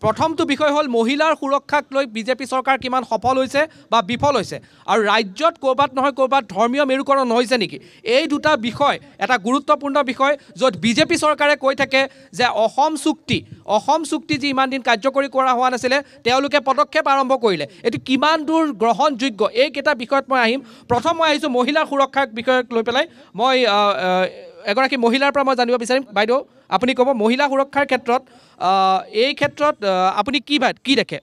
প্ৰথমটো বিষয় হ'ল মহিলাৰ সুৰক্ষাক লৈ বিজেপি চৰকাৰ কিমান সফল হৈছে বা বিফল হৈছে, আৰু ৰাজ্যত ক'ৰবাত নহয় ক'ৰবাত ধৰ্মীয় মেৰুকৰণ হৈছে নেকি। এই দুটা বিষয় এটা গুৰুত্বপূৰ্ণ বিষয়, য'ত বিজেপি চৰকাৰে কৈ থাকে যে অসম চুক্তি যি ইমান দিন কাৰ্যকৰী কৰা হোৱা নাছিলে তেওঁলোকে পদক্ষেপ আৰম্ভ কৰিলে, এইটো কিমান দূৰ গ্ৰহণযোগ্য, এইকেইটা বিষয়ত মই আহিম। প্ৰথম মই আহিছোঁ মহিলাৰ সুৰক্ষাৰ বিষয়ক লৈ পেলাই। মই এগৰাকী মহিলাৰ পৰা মই জানিব বিচাৰিম, বাইদেউ আপুনি ক'ব মহিলা সুৰক্ষাৰ ক্ষেত্ৰত এই ক্ষেত্ৰত আপুনি কি দেখে?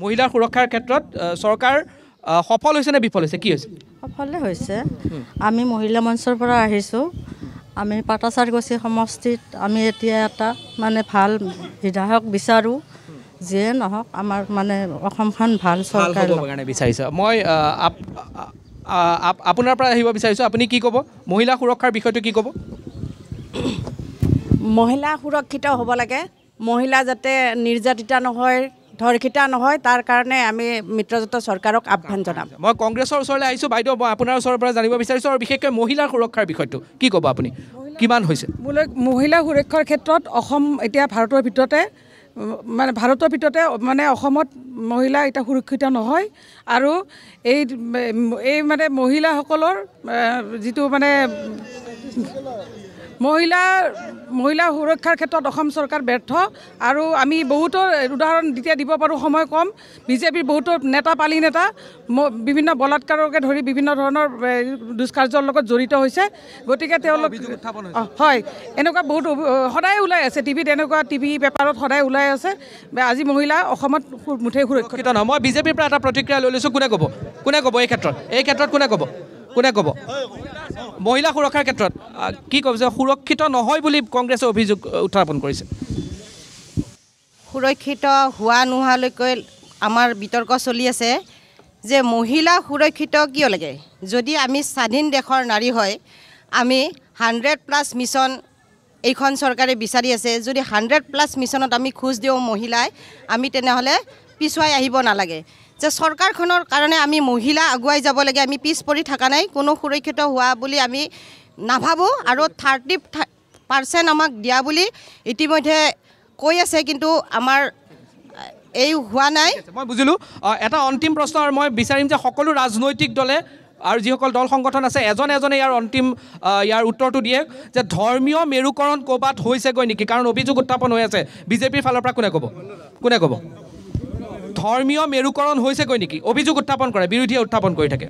মহিলাৰ সুৰক্ষাৰ ক্ষেত্ৰত চৰকাৰ সফল হৈছে নে বিফল হৈছে, কি হৈছে? সফলে হৈছে। আমি মহিলা মঞ্চৰ পৰা আহিছোঁ, আমি পাটাচাৰকুছি সমষ্টিত আমি এতিয়া এটা মানে ভাল বিধায়ক বিচাৰোঁ, যিয়ে নহওক আমাৰ মানে অসমখন ভাল চৰকাৰ কাৰণে বিচাৰিছে। মই আপোনাৰ পৰা আহিব বিচাৰিছোঁ, আপুনি কি ক'ব মহিলা সুৰক্ষাৰ বিষয়টো কি ক'ব? মহিলা সুৰক্ষিত হ'ব লাগে, মহিলা যাতে নিৰ্যাতিতা নহয়, ধৰ্ষিতা নহয়, তাৰ কাৰণে আমি মিত্ৰজোঁটৰ চৰকাৰক আহ্বান জনাম। মই কংগ্ৰেছৰ ওচৰলৈ আহিছোঁ, বাইদেউ মই আপোনাৰ ওচৰৰ পৰা জানিব বিচাৰিছোঁ, আৰু বিশেষকৈ মহিলাৰ সুৰক্ষাৰ বিষয়টো কি ক'ব আপুনি, কিমান হৈছে? মহিলা সুৰক্ষাৰ ক্ষেত্ৰত অসম এতিয়া ভাৰতৰ ভিতৰতে মানে অসমত মহিলা এতিয়া সুৰক্ষিত নহয়, আৰু এই মানে মহিলাসকলৰ যিটো মানে মহিলা সুৰক্ষাৰ ক্ষেত্ৰত অসম চৰকাৰ ব্যৰ্থ। আৰু আমি বহুতো উদাহৰণ দিব পাৰোঁ, সময় কম। বিজেপিৰ বহুতো পালি নেতা বিভিন্ন বলাৎকাৰকে ধৰি বিভিন্ন ধৰণৰ দুষ্কাৰ্যৰ লগত জড়িত হৈছে, গতিকে তেওঁলোক হয় এনেকুৱা বহুত সদায় ওলাই আছে টিভিত, এনেকুৱা টিভি পেপাৰত সদায় ওলাই আছে। আজি মহিলা অসমত মুঠেই সুৰক্ষিত নহয়। মই বিজেপিৰ পৰা এটা প্ৰতিক্ৰিয়া লৈ লৈছোঁ, কোনে ক'ব এই ক্ষেত্ৰত কোনে ক'ব মহিলা সুৰক্ষাৰ ক্ষেত্ৰত কি ক'ব যে সুৰক্ষিত নহয় বুলি কংগ্ৰেছে অভিযোগ উত্থাপন কৰিছে? সুৰক্ষিত হোৱা নোহোৱালৈকে আমাৰ বিতৰ্ক চলি আছে যে মহিলা সুৰক্ষিত কিয় লাগে। যদি আমি স্বাধীন দেশৰ নাৰী হয়, আমি 100+ মিছন এইখন চৰকাৰে বিচাৰি আছে, যদি 100+ মিছনত আমি খোজ দিওঁ মহিলাই, আমি তেনেহ'লে পিছুৱাই আহিব নালাগে। যে চৰকাৰখনৰ কাৰণে আমি মহিলা আগুৱাই যাব লাগে, আমি পিছ পৰি থকা নাই, কোনো সুৰক্ষিত হোৱা বুলি আমি নাভাবোঁ। আৰু 30% আমাক দিয়া বুলি ইতিমধ্যে কৈ আছে, কিন্তু আমাৰ এই হোৱা নাই। মই বুজিলোঁ। এটা অন্তিম প্ৰশ্ন, আৰু মই বিচাৰিম যে সকলো ৰাজনৈতিক দলে আৰু যিসকল দল সংগঠন আছে এজনে ইয়াৰ উত্তৰটো দিয়ে যে ধৰ্মীয় মেৰুকৰণ ক'ৰবাত হৈছেগৈ নেকি, কাৰণ অভিযোগ উত্থাপন হৈ আছে বিজেপিৰ ফালৰ পৰা। কোনে ক'ব ধৰ্মীয় মেৰুকৰণ হৈছেগৈ নেকি? অভিযোগ উত্থাপন কৰে, বিৰোধীয়ে উত্থাপন কৰি থাকে।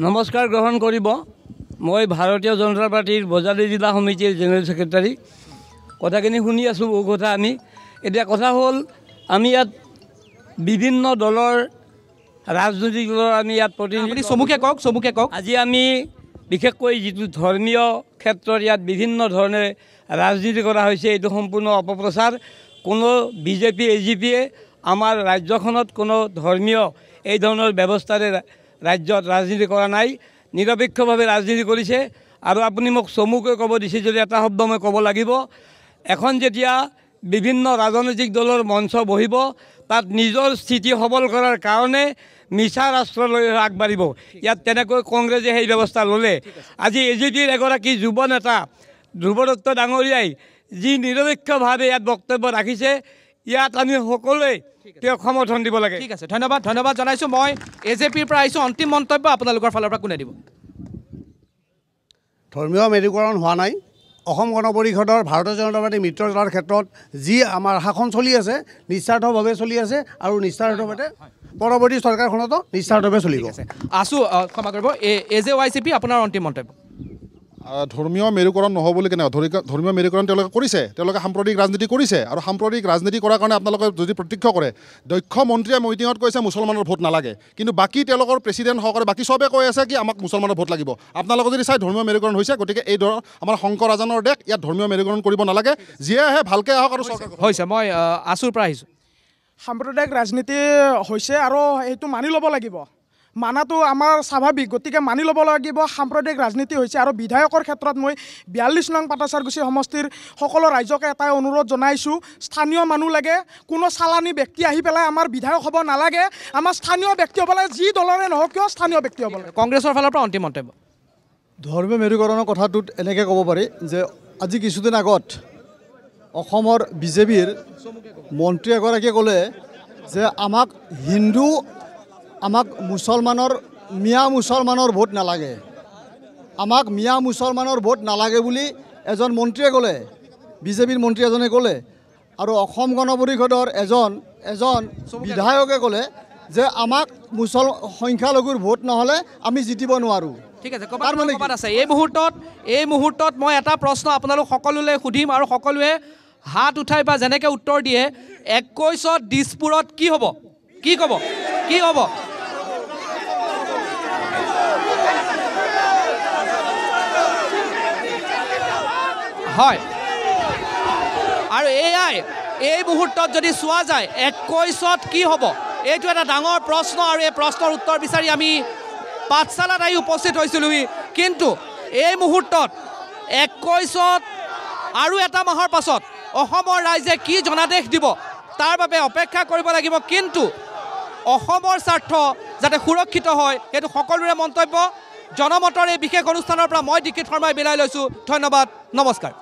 নমস্কাৰ গ্ৰহণ কৰিব। মই ভাৰতীয় জনতা পাৰ্টিৰ বজালী জিলা সমিতিৰ জেনেৰেল ছেক্ৰেটাৰী। কথাখিনি শুনি আছোঁ, বহু কথা আমি এতিয়া কথা হ'ল, আমি ইয়াত বিভিন্ন দলৰ ৰাজনৈতিক দলৰ আমি ইয়াত প্ৰতিনিধি। চমুকে কওক। আজি আমি বিশেষকৈ যিটো ধৰ্মীয় ক্ষেত্ৰত ইয়াত বিভিন্ন ধৰণে ৰাজনীতি কৰা হৈছে, এইটো সম্পূৰ্ণ অপপ্ৰচাৰ। কোনো বিজেপি AGPয়ে আমাৰ ৰাজ্যখনত কোনো ধৰ্মীয় এই ধৰণৰ ব্যৱস্থাৰে ৰাজ্যত ৰাজনীতি কৰা নাই, নিৰপেক্ষভাৱে ৰাজনীতি কৰিছে। আৰু আপুনি মোক চমুকৈ ক'ব দিছে যদি এটা শব্দ মই ক'ব লাগিব, এখন যেতিয়া বিভিন্ন ৰাজনৈতিক দলৰ মঞ্চ বহিব, তাত নিজৰ স্থিতি সবল কৰাৰ কাৰণে মিছা ৰাষ্ট্ৰলৈ আগবাঢ়িব। ইয়াত তেনেকৈ কংগ্ৰেছে সেই ব্যৱস্থা ল'লে। আজি AGPৰ এগৰাকী যুৱ নেতা ধ্ৰুৱ দত্ত ডাঙৰীয়াই যি নিৰপেক্ষভাৱে ইয়াত বক্তব্য ৰাখিছে, ইয়াত আমি সকলোৱে তেওঁক সমৰ্থন দিব লাগে। ঠিক আছে, ধন্যবাদ জনাইছোঁ। মই AGPৰ পৰা আহিছোঁ, অন্তিম মন্তব্য আপোনালোকৰ ফালৰ পৰা কোনে দিব? ধৰ্মীয় মেৰুকৰণ হোৱা নাই। অসম গণ পৰিষদৰ ভাৰতীয় জনতা পাৰ্টীৰ মিত্ৰজোঁটৰ ক্ষেত্ৰত যি আমাৰ শাসন চলি আছে, নিস্বাৰ্থভাৱে চলি আছে, আৰু নিস্বাৰ্থভাৱে পৰৱৰ্তী চৰকাৰখনতো নিস্বাৰ্থভাৱে চলিব। ক্ষমা কৰিব। AJYCP আপোনাৰ অন্তিম মন্তব্য। ধৰ্মীয় মেৰুকৰণ নহ'ব বুলি কেনে ধৰ্মীয় মেৰুকৰণ তেওঁলোকে কৰিছে, তেওঁলোকে সাম্প্ৰদায়িক ৰাজনীতি কৰিছে আৰু সাম্প্ৰদায়িক ৰাজনীতি কৰাৰ কাৰণে আপোনালোকে যদি প্ৰত্যক্ষ কৰে, দক্ষ মন্ত্ৰীয়ে মিটিঙত কৈছে মুছলমানৰ ভোট নালাগে, কিন্তু বাকী তেওঁলোকৰ প্ৰেচিডেণ্ট সহকাৰে বাকী চবে কৈ আছে কি আমাক মুছলমানৰ ভোট লাগিব। আপোনালোকে যদি চাই ধৰ্মীয় মেৰুকৰণ হৈছে, গতিকে এই আমাৰ শংকৰ ৰাজানৰ দেশ, ইয়াত ধৰ্মীয় মেৰুকৰণ কৰিব নালাগে, যিয়ে আহে ভালকৈ আহক আৰু হৈছে। মই আছুৰ পৰা আহিছোঁ। সাম্প্ৰদায়িক ৰাজনীতি হৈছে আৰু সেইটো মানি ল'ব লাগিব, মানাটো আমাৰ স্বাভাৱিক, গতিকে মানি ল'ব লাগিব সাম্প্ৰদায়িক ৰাজনীতি হৈছে। আৰু বিধায়কৰ ক্ষেত্ৰত মই 42 নং পাটাচাৰকুছি সমষ্টিৰ সকলো ৰাইজকে এটাই অনুৰোধ জনাইছোঁ, স্থানীয় মানুহ লাগে, কোনো চালানী ব্যক্তি আহি পেলাই আমাৰ বিধায়ক হ'ব নালাগে, আমাৰ স্থানীয় ব্যক্তি হ'ব লাগে, যি দলৰে নহওক কিয় স্থানীয় ব্যক্তি হ'ব লাগে। কংগ্ৰেছৰ ফালৰ পৰা অন্তিম মন্তব্য। ধৰ্মীয় মেৰুকৰণৰ কথাটোত এনেকৈ ক'ব পাৰি যে আজি কিছুদিন আগত অসমৰ বিজেপিৰ মন্ত্ৰী এগৰাকীয়ে ক'লে যে আমাক মুছলমানৰ মিয়া মুছলমানৰ ভোট নালাগে, আমাক মিয়া মুছলমানৰ ভোট নালাগে বুলি এজন মন্ত্ৰীয়ে ক'লে, বিজেপিৰ মন্ত্ৰী এজনে ক'লে। আৰু অসম গণ পৰিষদৰ এজন বিধায়কে ক'লে যে আমাক সংখ্যালঘুৰ ভোট নহ'লে আমি জিতিব নোৱাৰোঁ। ঠিক আছে, ক'ৰবাত আছে এই মুহূৰ্তত মই এটা প্ৰশ্ন আপোনালোক সকলোলৈ সুধিম আৰু সকলোৱে হাত উঠাই বা যেনেকৈ উত্তৰ দিয়ে। 21ত দিছপুৰত কি হ'ব, কি ক'ব, কি হ'ব? হয়, আৰু এই মুহূৰ্তত যদি চোৱা যায় 21ত কি হ'ব, এইটো এটা ডাঙৰ প্ৰশ্ন আৰু এই প্ৰশ্নৰ উত্তৰ বিচাৰি আমি পাঠশালাত আহি উপস্থিত হৈছিলোঁহি। কিন্তু এই মুহূৰ্তত 21ত আৰু এটা মাহৰ পাছত অসমৰ ৰাইজে কি জনাদেশ দিব তাৰ বাবে অপেক্ষা কৰিব লাগিব। কিন্তু অসমৰ স্বাৰ্থ যাতে সুৰক্ষিত হয় সেইটো সকলোৰে মন্তব্য। জনমতৰ এই বিশেষ অনুষ্ঠানৰ পৰা মই দীক্ষিত শৰ্মাই বিদায় লৈছোঁ। ধন্যবাদ, নমস্কাৰ।